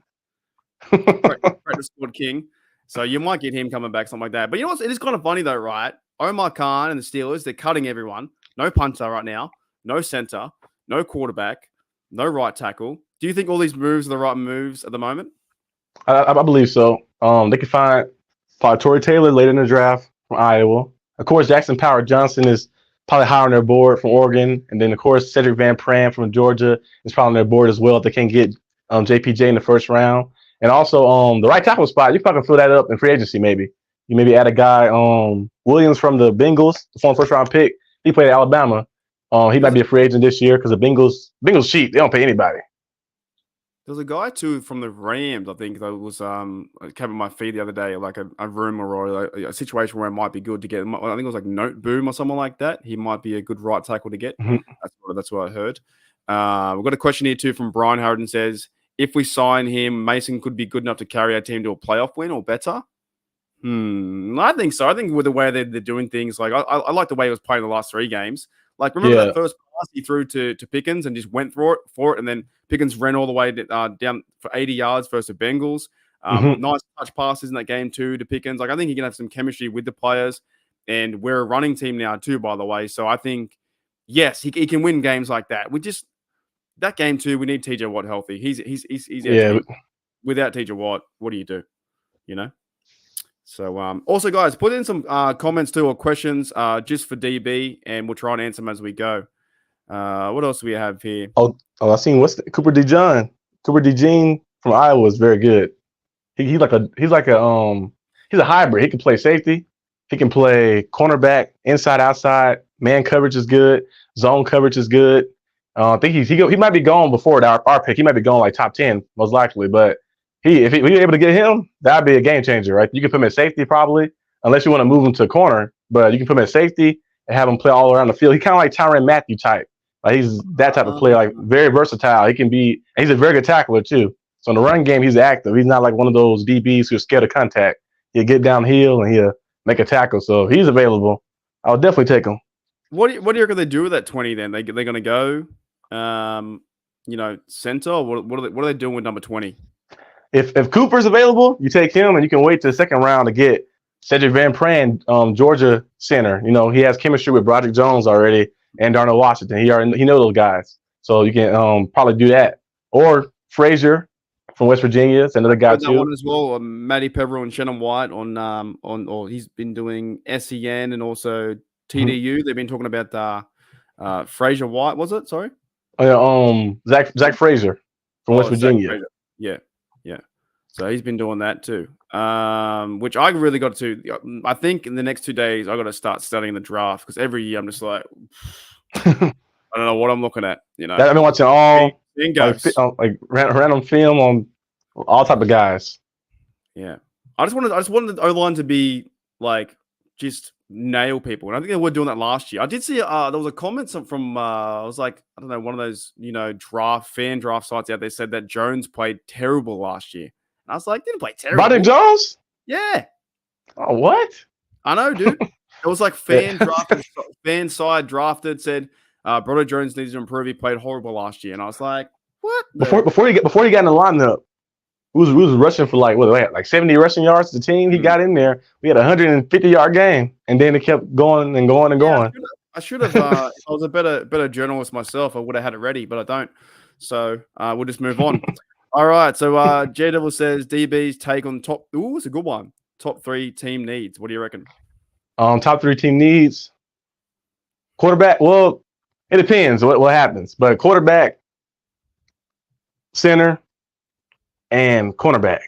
Great squad king. So you might get him coming back, something like that. But you know what? It is kind of funny though, right? Omar Khan and the Steelers, they're cutting everyone. No punter right now. No center. No quarterback. No right tackle. Do you think all these moves are the right moves at the moment?
I believe so. They could find probably Torrey Taylor later in the draft from Iowa. Of course, Jackson Power Johnson is probably higher on their board from Oregon, and then of course Cedric Van Pran from Georgia is probably on their board as well if they can get JPJ in the first round. And also the right tackle spot, you probably can fill that up in free agency maybe. You maybe add a guy Williams from the Bengals, the former first round pick. He played at Alabama. He might be a free agent this year because the Bengals cheap. They don't pay anybody.
There's a guy too from the Rams, I think, that was came on my feed the other day, like a rumor or a situation where it might be good to get. I think it was like Note Boom or someone like that. He might be a good right tackle to get.
Mm-hmm.
That's what I heard. We've got a question here too from Brian Harden says, if we sign him, Mason could be good enough to carry our team to a playoff win or better. I think so. I think with the way they're doing things, like I like the way he was playing the last 3 games. Like, remember that first pass he threw to Pickens and just went for it, and then Pickens ran all the way down for 80 yards versus the Bengals. Nice touch passes in that game too to Pickens. Like, I think he can have some chemistry with the players, and we're a running team now too, by the way. So I think, yes, he can win games like that. That game too, we need TJ Watt healthy. He's without TJ Watt, what do you do? You know? So, also, guys, put in some comments too or questions just for DB, and we'll try and answer them as we go. What else do we have here?
Oh, I seen Cooper DeJean. Cooper DeJean from Iowa is very good. He's a hybrid. He can play safety. He can play cornerback, inside, outside. Man coverage is good. Zone coverage is good. I think he might be gone before our pick. He might be gone like top 10 most likely, but. If we were able to get him, that'd be a game changer, right? You can put him at safety probably, unless you want to move him to a corner. But you can put him at safety and have him play all around the field. He's kind of like Tyrann Mathieu type. Like, he's that type of player, like very versatile. He's a very good tackler too. So in the run game, he's active. He's not like one of those DBs who's scared of contact. He'll get downhill and he'll make a tackle. So he's available. I'll definitely take him.
What do you reckon they do with that 20 then? They're going to go, center? Or what are they doing with number 20?
If Cooper's available, you take him, and you can wait to the second round to get Cedric Van Pran, Georgia center. You know, he has chemistry with Broderick Jones already and Darnell Washington. He knows those guys, so you can probably do that. Or Frazier from West Virginia, it's another guy too.
That one as well. Matty Peverill and Shannon White or he's been doing SEN and also TDU. They've been talking about Frazier White. Was it? Sorry.
Oh yeah. Zach Frazier from West Virginia.
Yeah. So he's been doing that too, which I really got to. I think in the next 2 days, I got to start studying the draft because every year I'm just like, I don't know what I'm looking at. You know,
I've been watching all like random film on all type of guys.
Yeah, I just wanted the O-line to be like just nail people, and I think they were doing that last year. I did see there was a comment from I was like, I don't know, one of those fan draft sites out there said that Jones played terrible last year. And I was like, didn't play terrible.
Broderick Jones?
Yeah.
Oh, what?
I know, dude. It was like fan side drafted said Broderick Jones needs to improve. He played horrible last year, and I was like, what?
Before he got in the lineup, we was rushing for like 70 rushing yards to the team. He got in there. We had a 150-yard game, and then it kept going and going and going.
I should have. If I was a better journalist myself, I would have had it ready, but I don't. So we'll just move on. All right. So J Devil says DB's take on top. Ooh, it's a good one. Top 3 team needs. What do you reckon?
Top 3 team needs. Quarterback. Well, it depends what happens, but quarterback, center, and cornerback.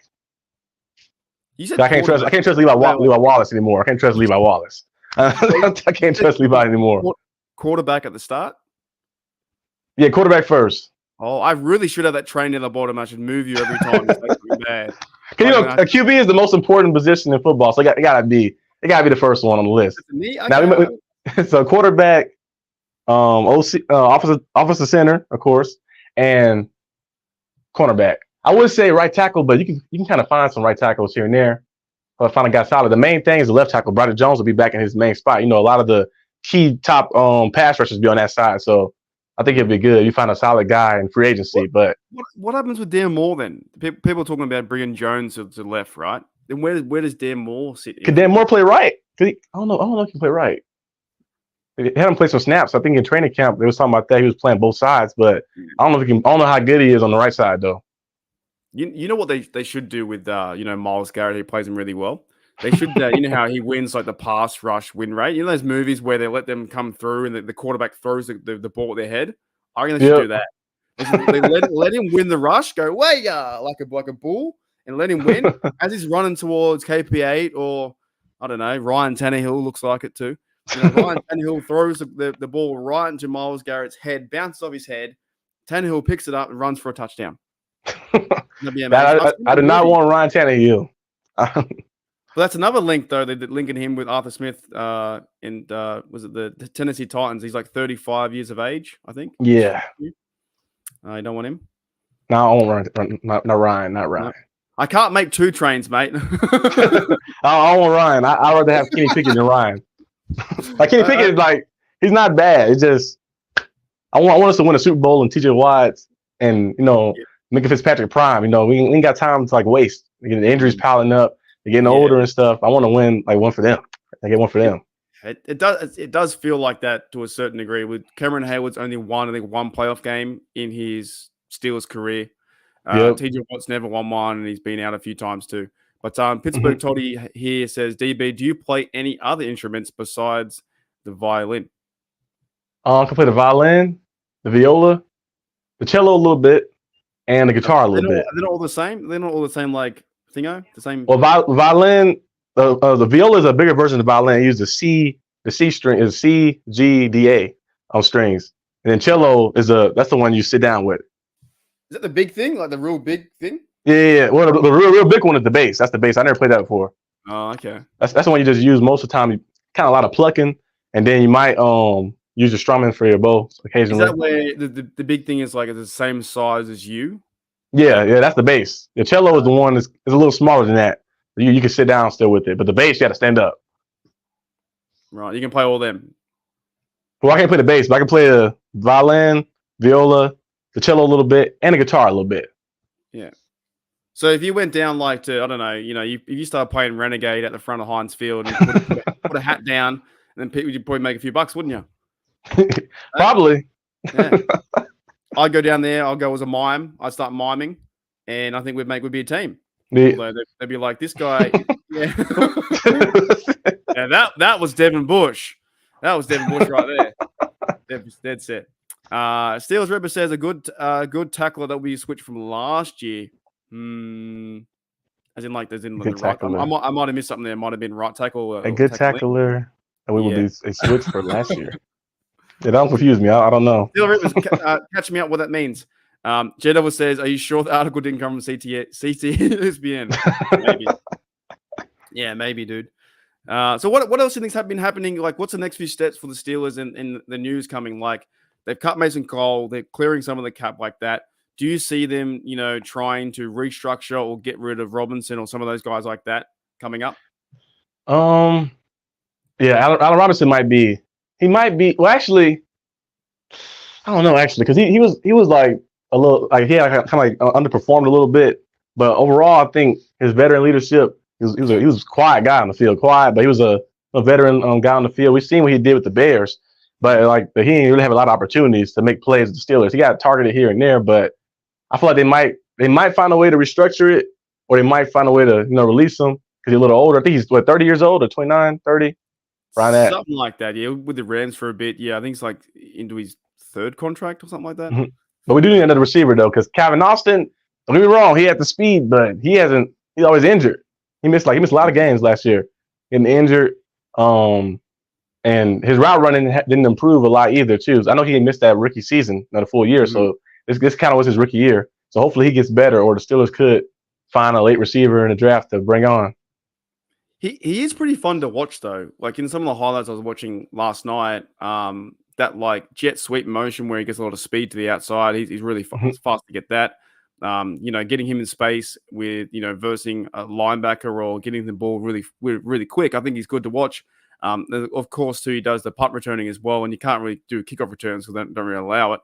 You said
I can't trust Levi Wallace anymore. I can't trust Levi Wallace. I can't trust Levi anymore.
Quarterback at the start?
Yeah, quarterback first.
Oh, I really should have that train in the bottom. I should move you every time. It's like bad.
A QB is the most important position in football, so it gotta be the first one on the list. So quarterback, offensive center, of course, and cornerback. I would say right tackle, but you can kind of find some right tackles here and there. Find a guy solid. The main thing is the left tackle. Broderick Jones will be back in his main spot. You know, a lot of the key top pass rushers be on that side, so I think it'd be good. You find a solid guy in free agency.
What happens with Dan Moore then? People are talking about bringing Jones to the left, right? Then where does Dan Moore sit?
Could Dan Moore play right? I don't know if he can play right. They had him play some snaps. I think in training camp they was talking about that. He was playing both sides, but I don't know how good he is on the right side though.
You know what they should do with Myles Garrett, who plays him really well. They should you know how he wins like the pass rush win rate. You know those movies where they let them come through and the quarterback throws the ball at their head. I reckon they should do that. They let him win the rush, go way like a bull, and let him win as he's running towards KP8 or I don't know, Ryan Tannehill looks like it too. Ryan Tannehill throws the ball right into Myles Garrett's head, bounces off his head. Tannehill picks it up and runs for a touchdown.
I do not want Ryan Tannehill.
Well, that's another link though. They're linking him with Arthur Smith and was it the Tennessee Titans? He's like 35 years of age, I think.
Yeah.
You don't want him?
No, I won't Ryan. Not Ryan. No.
I can't make two trains, mate.
I want Ryan. I'd rather have Kenny Pickett than Ryan. Like Kenny Pickett is like he's not bad. It's just I want us to win a Super Bowl and TJ Watt and Minka Fitzpatrick prime. We ain't got time to like waste. The injuries piling up. They're getting older and stuff. I want to win like one for them. I get one for them.
It does feel like that to a certain degree. With Cameron Hayward's only won one playoff game in his Steelers career. TJ Watt's never won one, and he's been out a few times too. But Pittsburgh Toddy here says, DB, do you play any other instruments besides the violin?
I can play the violin, the viola, the cello a little bit, and the guitar a little bit.
They're not all the same. They're not all the same, like thingo. The same.
Well, violin. The viola is a bigger version of the violin. It uses the C string is C, G, D, A on strings, and then cello that's the one you sit down with.
Is that the big thing, like the real big thing?
Yeah. Well, the real big one is the bass. That's the bass. I never played that before.
Oh, okay.
That's the one you just use most of the time. Kind of a lot of plucking, and then you might use your strumming for your bow occasionally.
Is that where the big thing is like it's the same size as you?
Yeah, that's the bass. The cello is the one that's a little smaller than that. You can sit down still with it, but the bass you got to stand up.
Right, you can play all them.
Well, I can't play the bass, but I can play the violin, viola, the cello a little bit, and the guitar a little bit.
Yeah. So if you went down like to, I don't know, if you started playing Renegade at the front of Heinz Field and put a hat down, then people you'd probably make a few bucks, wouldn't you?
Probably.
Yeah. I'd go down there. I'll go as a mime. I'd start miming, and I think we'd be a team. Yeah. They'd be like, this guy. Yeah. Yeah, that was Devin Bush. That was Devin Bush right there. Dead set. Steelers Ripper says a good tackler that we switched from last year. As in the right. I might have missed something there. Might have been right tackle.
A good tackler that we will be a switch for last year. Yeah, don't confuse me. I don't know.
Steelers Rippers, catch me up what that means. J-Double says, are you sure the article didn't come from CTSBN? Maybe. Yeah, maybe, dude. So what else do you think's been happening? Like, what's the next few steps for the Steelers and the news coming? Like, they've cut Mason Cole. They're clearing some of the cap like that. Do you see them, trying to restructure or get rid of Robinson or some of those guys like that coming up?
Yeah, Allen Robinson might be. He might be. Well, actually, I don't know. Actually, because he was like a little like he had kind of like underperformed a little bit. But overall, I think his veteran leadership. He was a quiet guy on the field, but he was a veteran guy on the field. We've seen what he did with the Bears, but he didn't really have a lot of opportunities to make plays with the Steelers. He got targeted here and there, but I feel like they might find a way to restructure it, or they might find a way to release him because he's a little older. I think he's 30 years old or 29, 30.
Something like that, yeah. With the Rams for a bit, yeah. I think it's like into his third contract or something like that.
Mm-hmm. But we do need another receiver though, because Calvin Austin. Don't get me wrong, he had the speed, but he's always injured. He missed a lot of games last year, getting injured. And his route running didn't improve a lot either too. So I know he missed that rookie season, not a full year. Mm-hmm. So this kind of was his rookie year. So hopefully he gets better, or the Steelers could find a late receiver in the draft to bring on.
He is pretty fun to watch though. Like in some of the highlights I was watching last night, that like jet sweep motion where he gets a lot of speed to the outside. He's really fast to get that. Getting him in space with versing a linebacker or getting the ball really, really quick. I think he's good to watch. Of course, too, he does the punt returning as well, and you can't really do kickoff returns because they don't really allow it.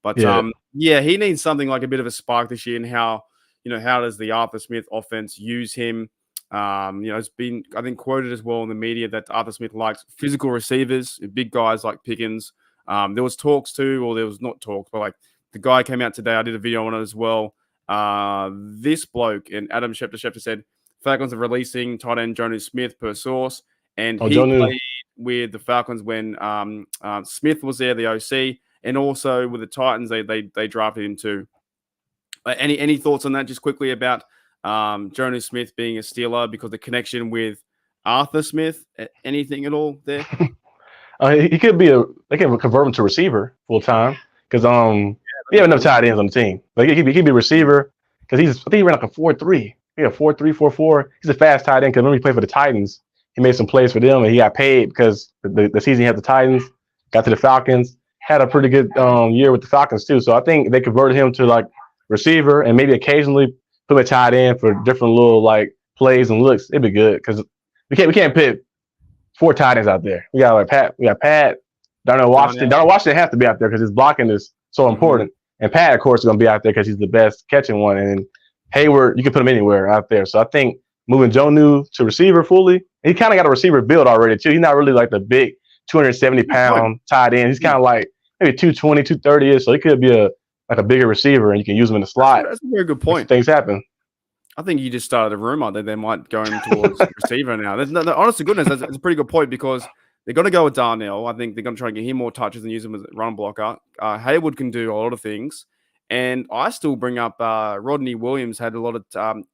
But he needs something like a bit of a spark this year. And how does the Arthur Smith offense use him? It's been, I think, quoted as well in the media that Arthur Smith likes physical receivers, big guys like Pickens. There was talks too, or there was not talks, but like the guy came out today. I did a video on it as well. This bloke and Adam Schefter said Falcons are releasing tight end Jonnu Smith per source, and he played with the Falcons when Smith was there, the OC, and also with the Titans, they drafted him too. Any thoughts on that? Just quickly about Jonnu Smith being a Steeler because the connection with Arthur Smith. Anything at all there?
He could be they can convert him to receiver full time because we have enough tight ends on the team. Like he could be a receiver because I think he ran like a 4.3. He had 4.3, 4.4. He's a fast tight end because when he played for the Titans, he made some plays for them and he got paid because the season he had the Titans, got to the Falcons, had a pretty good year with the Falcons too. So I think they converted him to like receiver and maybe occasionally put him a tight end for different little like plays and looks. It'd be good because we can't put 4 tight ends out there. We got Pat, Darnell Washington. Darnell Washington has to be out there because his blocking is so important. And Pat, of course, is going to be out there because he's the best catching one. And Hayward, you can put him anywhere out there. So I think moving Jonnu to receiver fully, he kind of got a receiver build already too. He's not really like the big 270-pound tight end. He's kind of like maybe 220, 230-ish. So he could be a bigger receiver, and you can use him in the slot.
That's a very good point.
Things happen.
I think you just started a rumor that they might go in towards receiver now. Honest to goodness, that's a pretty good point because they're going to go with Darnell. I think they're going to try and get him more touches and use him as a run blocker. Hayward can do a lot of things. And I still bring up Rodney Williams had a lot of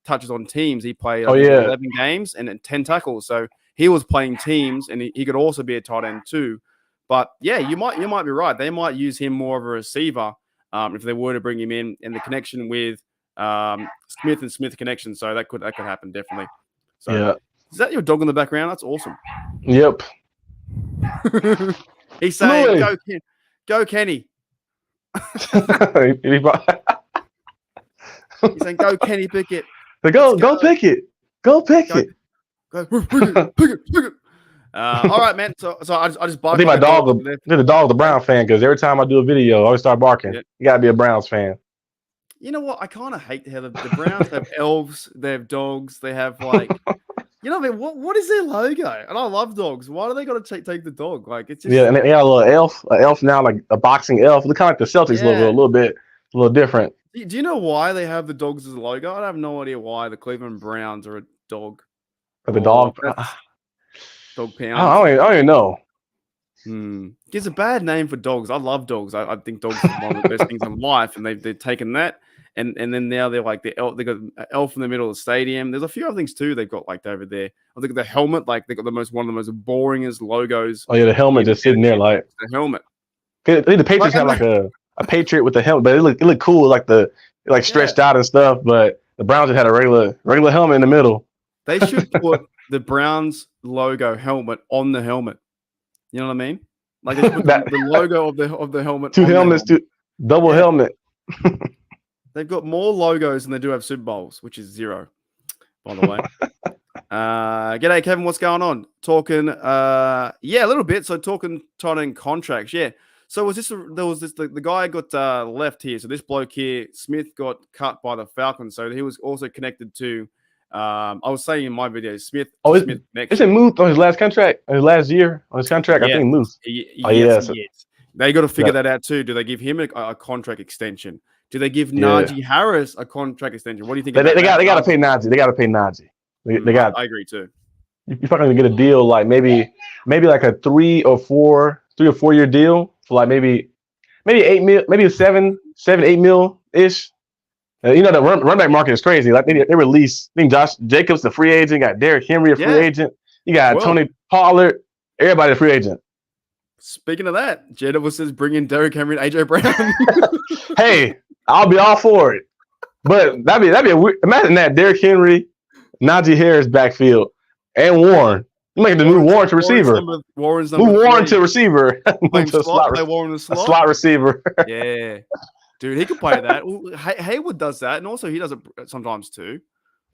touches on teams. He played 11 games and 10 tackles. So he was playing teams, and he could also be a tight end too. But, yeah, you might be right. They might use him more of a receiver if they were to bring him in. And the connection with Smith and Smith connection. So that could happen, definitely. So
yeah.
Is that your dog in the background? That's awesome.
Yep.
He's saying, go Kenny. He's saying, go Kenny Pickett.
Go Pickett. Go Pickett.
Go Pickett. All right, man. So I just barked.
I think the dog's a Brown fan because every time I do a video, I always start barking. Yeah. You gotta be a Browns fan.
You know what? I kind of hate how the Browns have elves, they have dogs, they have like, you know what I mean? What is their logo? And I love dogs. Why do they got to take the dog? Like it's just
and they got a little elf now, like a boxing elf. Look kind of like the Celtics logo, a little different.
Do you know why they have the dogs as a logo? I have no idea why the Cleveland Browns are a dog.
The dog.
Dog pound.
I don't even know.
It's a bad name for dogs. I love dogs. I think dogs are one of the best things in life, and they've taken that. And then now they're like they got an elf in the middle of the stadium. There's a few other things too they've got like over there. I think the helmet, like they got one of the most boringest logos.
Oh yeah, the helmet just sitting there like
the helmet.
I think the Patriots have like a Patriot with the helmet, but it looked cool, like stretched out and stuff. But the Browns just had a regular helmet in the middle.
They should put the Browns logo helmet on the helmet. You know what I mean? Like they put the logo of the helmet.
Two helmets, double helmet.
They've got more logos than they do have Super Bowls, which is 0, by the way. G'day, Kevin. What's going on? Talking, a little bit. So talking tight end contracts, yeah. So the guy got left here. So this bloke here, Smith, got cut by the Falcons. So he was also connected to. I was saying in my video, Smith. Smith
is it moved on his last contract? His last year on his contract, I think it moved.
Yes. They got to figure that out too. Do they give him a contract extension? Do they give Najee Harris a contract extension? What do you think?
They got to pay Najee. They got to pay Najee. They got.
I agree too.
You're probably gonna get a deal like maybe like a 3 or 4 year deal for like maybe $8 million, maybe $7-8 million ish. You know the run back market is crazy. Like they released. I think Josh Jacobs the free agent. Got Derrick Henry a free agent. You got Tony Pollard. Everybody a free agent.
Speaking of that, Jeddah says bring in Derrick Henry and AJ Brown.
Hey, I'll be all for it. But that'd be a weird. Imagine that Derrick Henry, Najee Harris backfield, and Warren. You make the new Warren to receiver.
Warren's
number
Warren
3. To receiver.
Play Warren the slot.
A slot receiver.
Yeah. Dude, he could play that. Hayward does that, and also he does it sometimes too.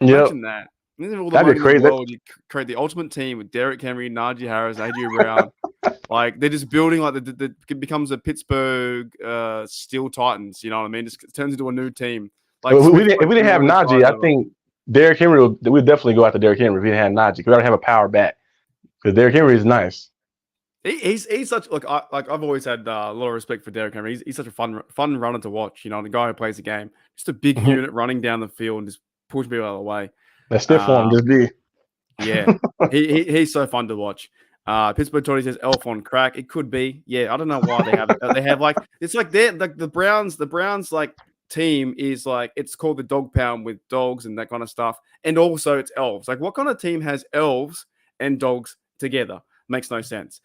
Yeah.
Imagine that.
That'd be crazy.
You create the ultimate team with Derrick Henry, Najee Harris, AJ Brown. Like they're just building like it becomes a Pittsburgh Steel Titans. You know what I mean? It turns into a new team. Like
if we didn't have Najee, I think Derrick Henry we'd definitely go after Derrick Henry if we didn't have Najee. We gotta have a power back because Derrick Henry is nice.
He's such I've always had a lot of respect for Derrick Henry. He's such a fun runner to watch. You know, the guy who plays the game, just a big unit running down the field and just push people out of the way.
That stiff form just be.
Yeah, he's so fun to watch. Pittsburgh Toddy says elf on crack. It could be. Yeah, I don't know why they have it. They have like it's like they're like the Browns. The Browns like team is like it's called the dog pound with dogs and that kind of stuff. And also it's elves. Like what kind of team has elves and dogs together? Makes no sense.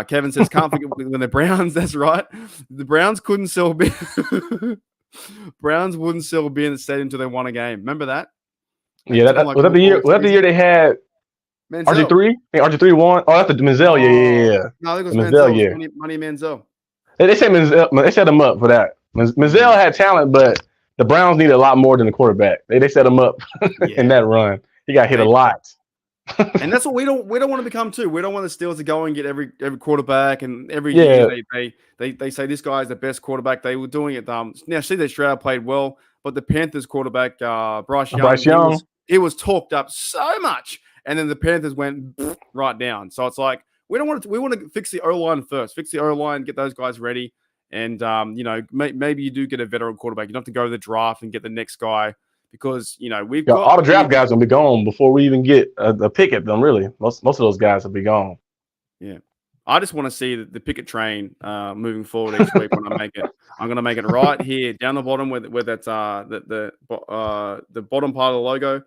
Kevin says can't forget when the Browns. That's right. The Browns couldn't sell beer. Browns wouldn't sell beer in the stadium until they won a game. Remember that?
Yeah, was that the year? Was that the year they had RG3? RG3 won. Oh, that's the Manziel. Yeah.
No, I think it was Manziel. Yeah, Money Manziel.
They said Manziel. They set him up for that. Manziel had talent, but the Browns needed a lot more than the quarterback. They set him up in that run. He got hit a lot.
And that's what we don't want to become too. We don't want the Steelers to go and get every quarterback and every year they say this guy is the best quarterback. They were doing it. Now CJ Stroud played well, but the Panthers quarterback Bryce Young, he was talked up so much, and then the Panthers went right down. So it's like we want to fix the O-line first. Fix the O-line, get those guys ready, and maybe you do get a veteran quarterback. You don't have to go to the draft and get the next guy. Because we've got
all the draft guys will be gone before we even get a pick at them. Really, most of those guys will be gone.
Yeah, I just want to see the picket train moving forward each week when I make it. I'm going to make it right here down the bottom where that's the bottom part of the logo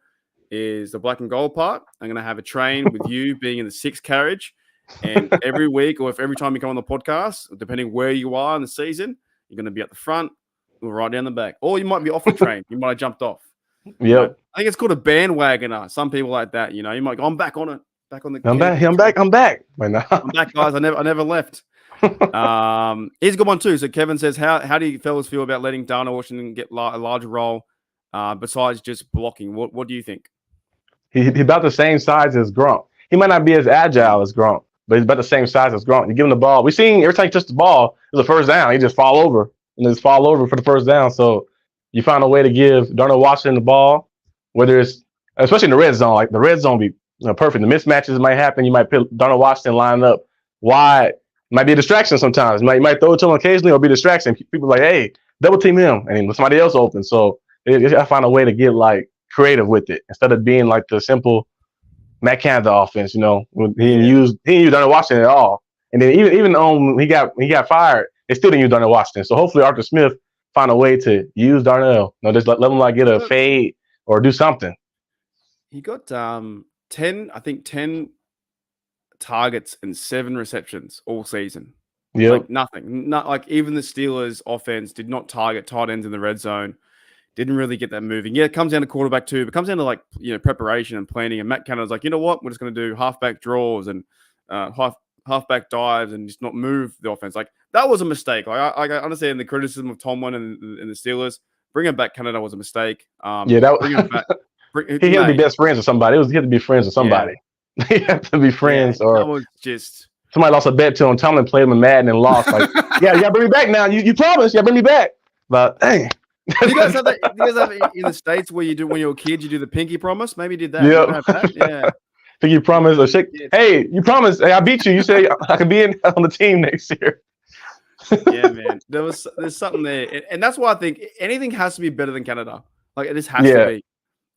is the black and gold part. I'm going to have a train with you being in the 6th carriage, and every week or every time you come on the podcast, depending where you are in the season, you're going to be at the front or right down the back, or you might be off the train. You might have jumped off.
Yeah,
I think it's called a bandwagoner. Some people like that, you might go, I'm back on it. Back on the
I'm back.
I'm back, guys. I never left. Here's a good one too. So Kevin says, how do you fellas feel about letting Darnell Washington get a larger role besides just blocking? What do you think?
He's about the same size as Gronk. He might not be as agile as Gronk, but he's about the same size as Gronk. You give him the ball. We've seen every time he touches the ball, it's a first down. He just fall over for the first down. So you find a way to give Darnell Washington the ball, whether it's especially in the red zone. Like the red zone be perfect. The mismatches might happen. You might put Darnell Washington line up wide. It might be a distraction sometimes. You might throw it to him occasionally or be a distraction. People are like, hey, double team him, and somebody else open. So you gotta find a way to get like creative with it instead of being like the simple Matt Canada offense. He didn't use Darnell Washington at all. And then even when he got fired, they still didn't use Darnell Washington. So hopefully Arthur Smith find a way to use Darnell. Just let him like get a fade or do something.
He got 10 targets and 7 receptions all season.
Yeah,
like nothing. Not like even the Steelers offense did not target tight ends in the red zone. Didn't really get that moving. Yeah, it comes down to quarterback too, but it comes down to preparation and planning. And Matt Canada's like, you know what? We're just going to do halfback draws and halfback dives and just not move the offense. Like that was a mistake. Like I understand the criticism of Tomlin and the Steelers. Bringing back Canada was a mistake.
That bring him back. He had to be best friends with somebody. He had to be friends with somebody. Yeah. He had to be friends, or
that was just
somebody lost a bet to him. Tomlin played him in Madden and lost. Like, yeah, you gotta bring me back now. You promised, bring me back. But dang.
You guys have that? You guys have it in the States where you do when you're a kid, you do the pinky promise. Maybe you did that.
Yeah. Pinky promise or shake. Hey, you promised. Hey, I beat you. You say I could be on the team next year.
Yeah, man. There's something there, and that's why I think anything has to be better than Canada. Like it just has to be.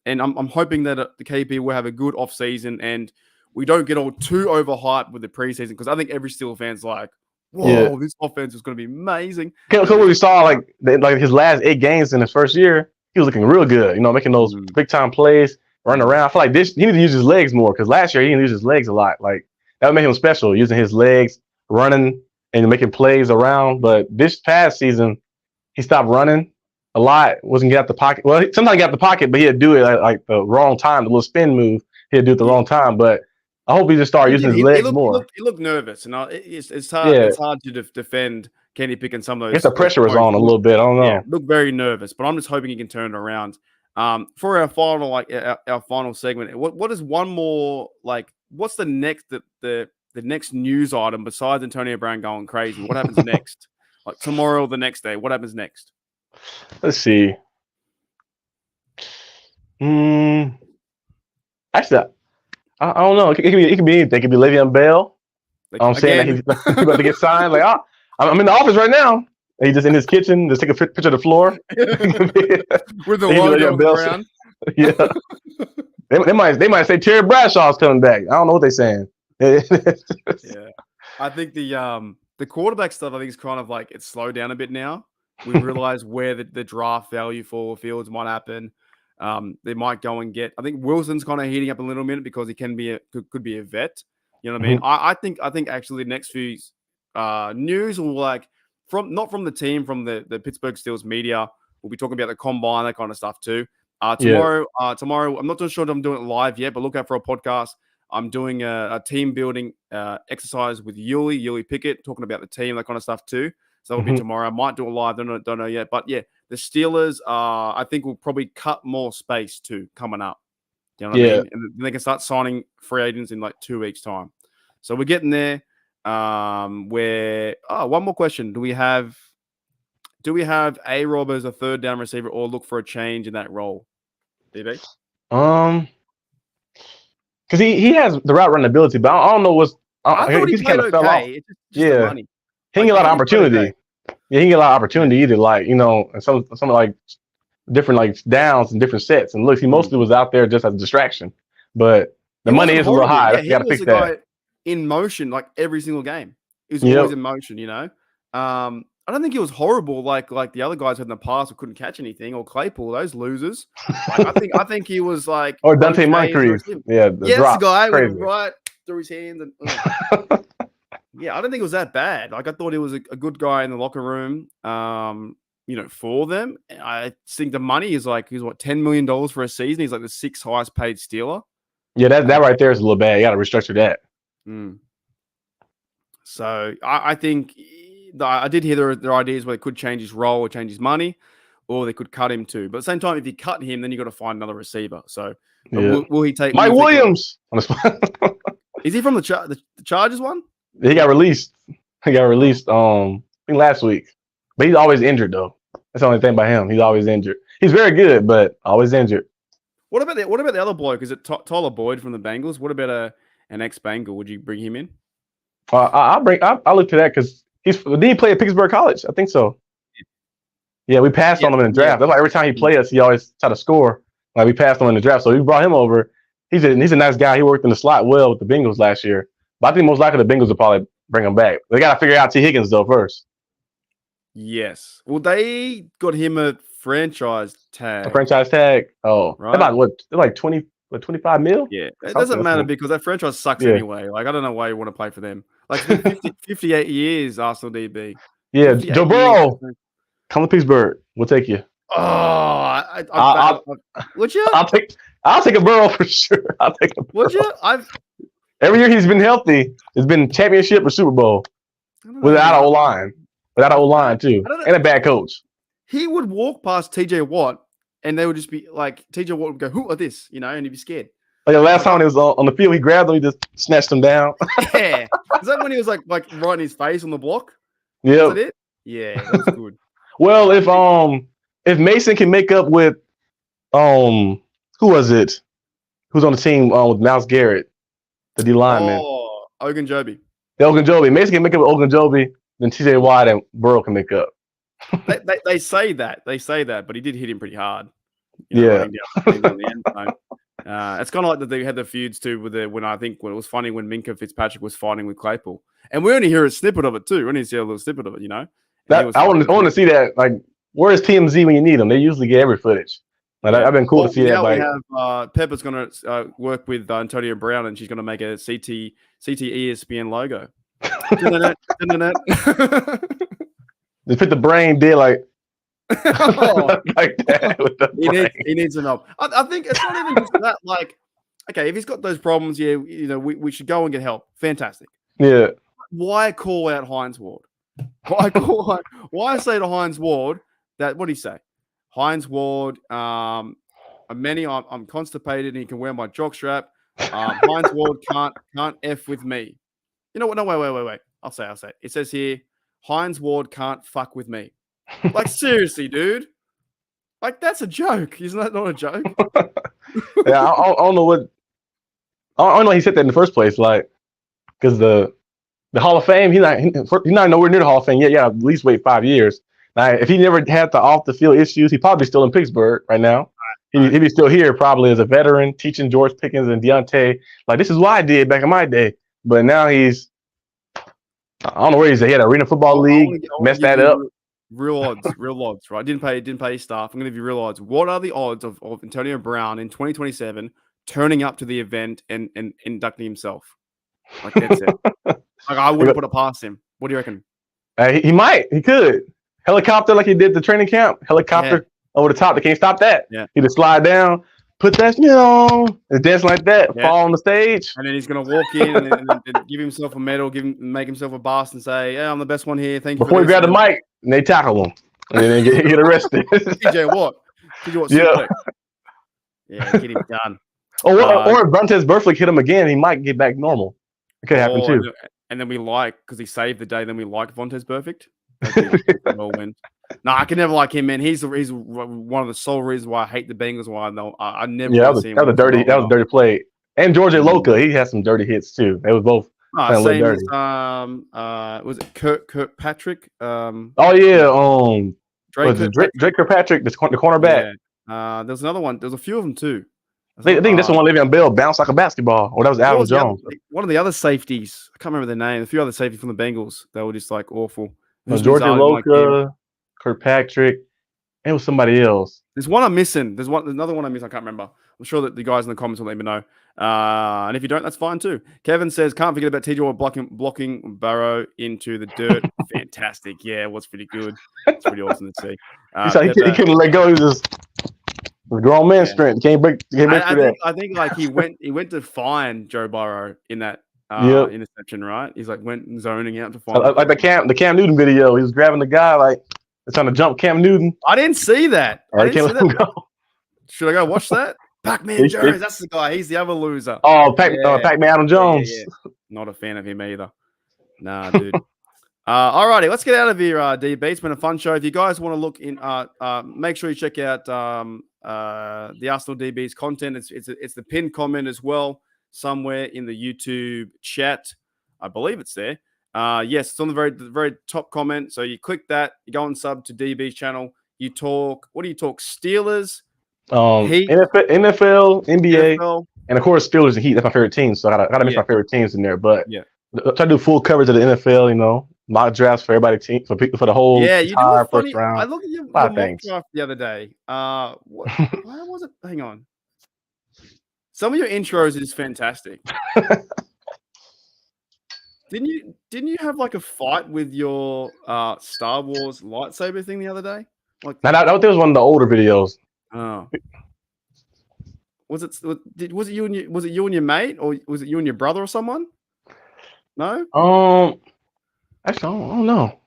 And I'm hoping that the KP will have a good off season and we don't get all too overhyped with the preseason because I think every Steelers fan's like, whoa, this offense is going to be amazing.
Because we saw like his last 8 games in his first year, he was looking real good. Making those big time plays, running around. I feel like he needed to use his legs more because last year he didn't use his legs a lot. Like that would make him special, using his legs, running and making plays around. But this past season, he stopped running a lot. Wasn't get out the pocket. Well, sometimes he got out the pocket, but he'd do it like the wrong time, the little spin move. He'd do it the wrong time, but. I hope he just started using his legs more.
He looked nervous, and it's hard. It's hard to defend Kenny Pickett and some of those.
I guess the pressure was on a little bit. I don't know.
Yeah, looked very nervous, but I'm just hoping he can turn it around. For our final, our final segment, what is one more what's the next the next news item besides Antonio Brown going crazy? What happens next? Like tomorrow or the next day? What happens next?
Let's see. Actually. I don't know. It could be anything. It could be Le'Veon Bell.
Like,
I'm saying that he's about to get signed. Like, I'm in the office right now. And he's just in his kitchen. Just take a picture of the floor
with the logo on the ground.
Yeah, they might say Terry Bradshaw's coming back. I don't know what they're saying.
Yeah, I think the quarterback stuff, I think, is kind of like it's slowed down a bit now. We realize where the draft value for Fields might happen. They might go and get. I think Wilson's kind of heating up a little bit because he can be could be a vet. You know what I mean? I think actually the next few news will like not from the team, from the Pittsburgh Steelers media. We'll be talking about the combine, that kind of stuff too. Tomorrow, I'm not too sure if I'm doing it live yet, but look out for a podcast. I'm doing a team building exercise with Yuli Pickett, talking about the team, that kind of stuff too. So that'll be tomorrow. I might do it live. Don't know yet. But yeah, the Steelers, I think, will probably cut more space too coming up. You know what I mean? And they can start signing free agents in like 2 weeks' time. So we're getting there. One more question. Do we have A-Rob as a third down receiver or look for a change in that role? DB?
Because he has the route running ability, but I don't know what's.
I thought he played okay. It's just the money.
He can get a lot of opportunity. Yeah, he can get a lot of opportunity either, like, you know, and some like different like downs and different sets. And look, he mostly was out there just as a distraction. But the money is a little high. Yeah, you got to fix that.
In motion, like every single game. He was always in motion, you know. I don't think he was horrible like the other guys in the past who couldn't catch anything, or Claypool, those losers. Like, I think he was like
or Dante Moncrief. Yeah,
the guy went right through his hands and yeah, I don't think it was that bad. Like I thought he was a good guy in the locker room. You know, for them. I think the money is like he's what $10 million for a season. He's like the 6th highest paid Steeler.
Yeah, that right there is a little bad. You got to restructure that.
So I think I did hear there are ideas where they could change his role or change his money, or they could cut him too. But at the same time, if you cut him, then you got to find another receiver. So will he take
Mike Williams?
Is he from the Chargers one?
He got released. I think last week. But he's always injured though. That's the only thing about him. He's always injured. He's very good, but always injured.
What about the other bloke? Is it Tyler Boyd from the Bengals? What about an ex-Bengal? Would you bring him in?
I'll look to that because did he play at Pittsburgh College? I think so. Yeah, we passed on him in the draft. That's why every time he played us, he always try to score. Like we passed him in the draft, so we brought him over. He's a nice guy. He worked in the slot well with the Bengals last year. But I think most likely the Bengals will probably bring him back. They got to figure out T. Higgins though first.
Yes. Well, they got him a franchise tag.
Oh, right. About what? They're like 25 mil.
Yeah, it doesn't matter because that franchise sucks anyway. Like I don't know why you want to play for them. Like 58 years, Arsenal DB.
Yeah, Joe Burrow, come to Pittsburgh. We'll take you.
Oh, would you?
I'll take a Burrow for sure. I'll take a Burrow.
Would you?
Every year he's been healthy. It's been championship or Super Bowl without an O-line. Without an O-line too, and a bad coach.
He would walk past TJ Watt, and they would just be like, TJ Watt would go, "Who are this?" You know, and he'd be scared.
Like the last time he was on the field, he grabbed him, he just snatched him down.
Yeah, is that when he was like right in his face on the block?
Yeah,
it? Yeah, that was good.
Well, if Mason can make up with who was it? Who's on the team with Myles Garrett, the D lineman?
Oh, Ogunjobi.
Mason can make up with Ogunjobi, then TJ Watt and Burrow can make up.
they say that, but he did hit him pretty hard. Down the end zone. It's kind of like that they had the feuds too when it was funny when Minka Fitzpatrick was fighting with Claypool, and we only hear a snippet of it too. We only see a little snippet of it, you know.
I want to see that. Like, where's TMZ when you need them? They usually get every footage. Like, I've been cool to see that.
We have Pepper's going to work with Antonio Brown, and she's going to make a CT ESPN logo.
They put the brain there like that with the brain.
He needs some help. I think it's not even just that. Like, okay, if he's got those problems, we should go and get help. Fantastic.
Yeah.
Why call out Hines Ward? Why say to Hines Ward that? What do you say? Hines Ward, I'm constipated and he can wear my jockstrap. Hines Ward can't F with me. You know what? No, wait. I'll say it. It says here, Hines Ward can't fuck with me. Like, seriously, dude. Like, that's a joke. Isn't that not a joke?
Yeah, I don't know what. I don't know he said that in the first place. Like, because the the Hall of Fame. He's not nowhere near the Hall of Fame yet. Yeah, at least wait 5 years. Now, if he never had the off the field issues, he'd probably still in Pittsburgh right now. He'd be still here probably as a veteran, teaching George Pickens and Deontay. Like, this is what I did back in my day. But now I don't know where he's at. He had Arena Football League, messed that up.
Real odds, right? Didn't pay his staff. I'm going to give you real odds. What are the odds of Antonio Brown in 2027 turning up to the event and inducting himself? Like, that's it. Like, I wouldn't put it past him. What do you reckon?
He might. He could. Helicopter like he did the training camp. Helicopter over the top. They can't stop that.
Yeah.
He just slide down, put that, and dance like that, fall on the stage.
And then he's going to walk in and give himself a medal, make himself a bust and say, yeah, I'm the best one here. Thank you.
Before he grab the mic, and they tackle him. And then get arrested.
TJ Watt.
Yeah.
Yeah, get him done.
Or if Vontaze Burfict hit him again, he might get back normal. It could happen too.
And then because he saved the day, then we like Vontaze Burfict. No, I can never like him, man. He's one of the sole reasons why I hate the Bengals. Why I never.
Yeah, that was a dirty play. And George Loka, he had some dirty hits too. They was both.
Same as, was it Kirkpatrick?
Drake Kirkpatrick, the cornerback.
Yeah. There's another one. There's a few of them too.
I think that's the one Le'Veon Bell bounced like a basketball. Or that was Adam Jones.
One of the other safeties. I can't remember their name. A few other safeties from the Bengals. They were just like awful.
George Loka, Kirkpatrick. It was somebody else.
There's one I'm missing. There's another one I'm missing. I can't remember. I'm sure that the guys in the comments will let me know. And if you don't, that's fine too. Kevin says, can't forget about TJ Watt blocking Burrow into the dirt. Fantastic. Yeah, it was pretty good. It's pretty awesome to see.
He couldn't let go. He was just a grown man strength. Can't break
I think like he went to find Joe Burrow in that interception, right? He's like went zoning out to find
like the Cam Newton video. He was grabbing the guy like trying to jump Cam Newton.
I didn't see that. Should I go watch that? Pac-Man Jones, that's the guy. He's the other loser.
Oh, Pac-Man Adam Jones.
Yeah. Not a fan of him either. Nah, dude. Alrighty, let's get out of here, DB. It's been a fun show. If you guys want to look in, make sure you check out the Arsenal DB's content. It's the pinned comment as well, somewhere in the YouTube chat. I believe it's there. Yes, it's on the very top comment. So you click that, you go and sub to DB's channel. You talk. What do you talk? Steelers.
Heat, NFL, NBA, and of course Steelers and Heat. That's my favorite teams, so I gotta mix my favorite teams in there. But try to do full coverage of the NFL. Mock drafts for everybody, for the whole
you do a funny,
first round.
I looked at your mock draft the other day. Why was it? Hang on. Some of your intros is fantastic. Didn't you have like a fight with your Star Wars lightsaber thing the other day? Like
that was one of the older videos.
Oh, was it you and your mate, or was it you and your brother or someone? No.
Actually, I don't know.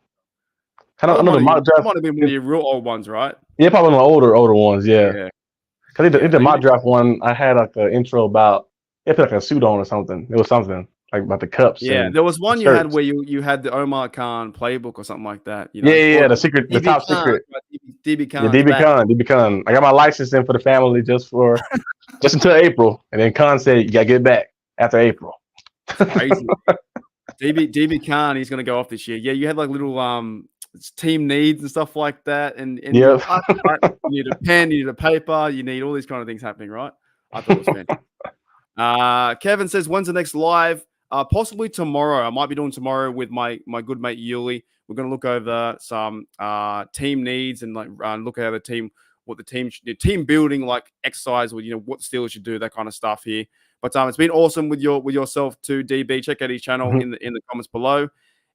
I don't know the mock draft.
Might have been one of your real old ones, right?
Yeah, probably one of the older ones. Yeah. Because the mock draft one, I had like an intro about put like a suit on or something. It was something like about the cups.
Yeah, there was one you had where you had the Omar Khan playbook or something like that. You know?
Yeah, the top secret.
DB Khan.
Yeah, DB Khan. I got my license in for the family just until April, and then Khan said you gotta get it back after April.
Crazy. DB Khan, he's gonna go off this year. Yeah, you had like little team needs and stuff like that, and you need a pen, you need a paper, you need all these kind of things happening, right? I thought it was fantastic. Kevin says, when's the next live? Possibly tomorrow. I might be doing tomorrow with my good mate Yuli. We're going to look over some team needs and like look at what the team building like exercise, or what Steelers should do, that kind of stuff here. But it's been awesome with yourself too, DB. Check out his channel in the comments below.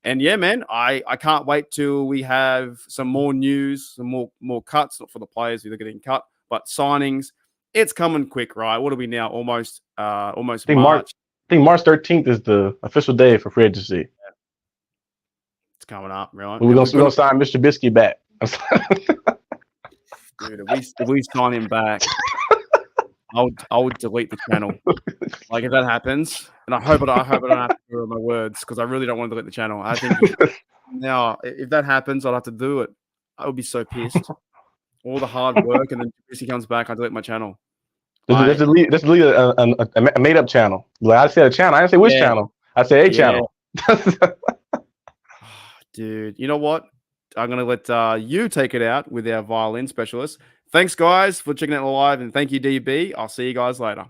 And yeah, man, I can't wait till we have some more news, some more cuts, not for the players who are getting cut, but signings. It's coming quick, right? What are we now? Almost March.
I think March 13th is the official day for free agency. Yeah.
It's coming up, right?
We're gonna sign Mr. Trubisky back.
Dude, if we sign him back, I would delete the channel. Like if that happens, and I hope I don't have to do my words, because I really don't want to delete the channel. I think now if that happens, I'll have to do it. I would be so pissed. All the hard work, and then Trubisky comes back, I delete my channel.
Let's delete a made-up channel. Like I said a channel. I didn't say which channel. I said a channel.
Dude, you know what? I'm going to let you take it out with our violin specialist. Thanks, guys, for checking out the live, and thank you, DB. I'll see you guys later.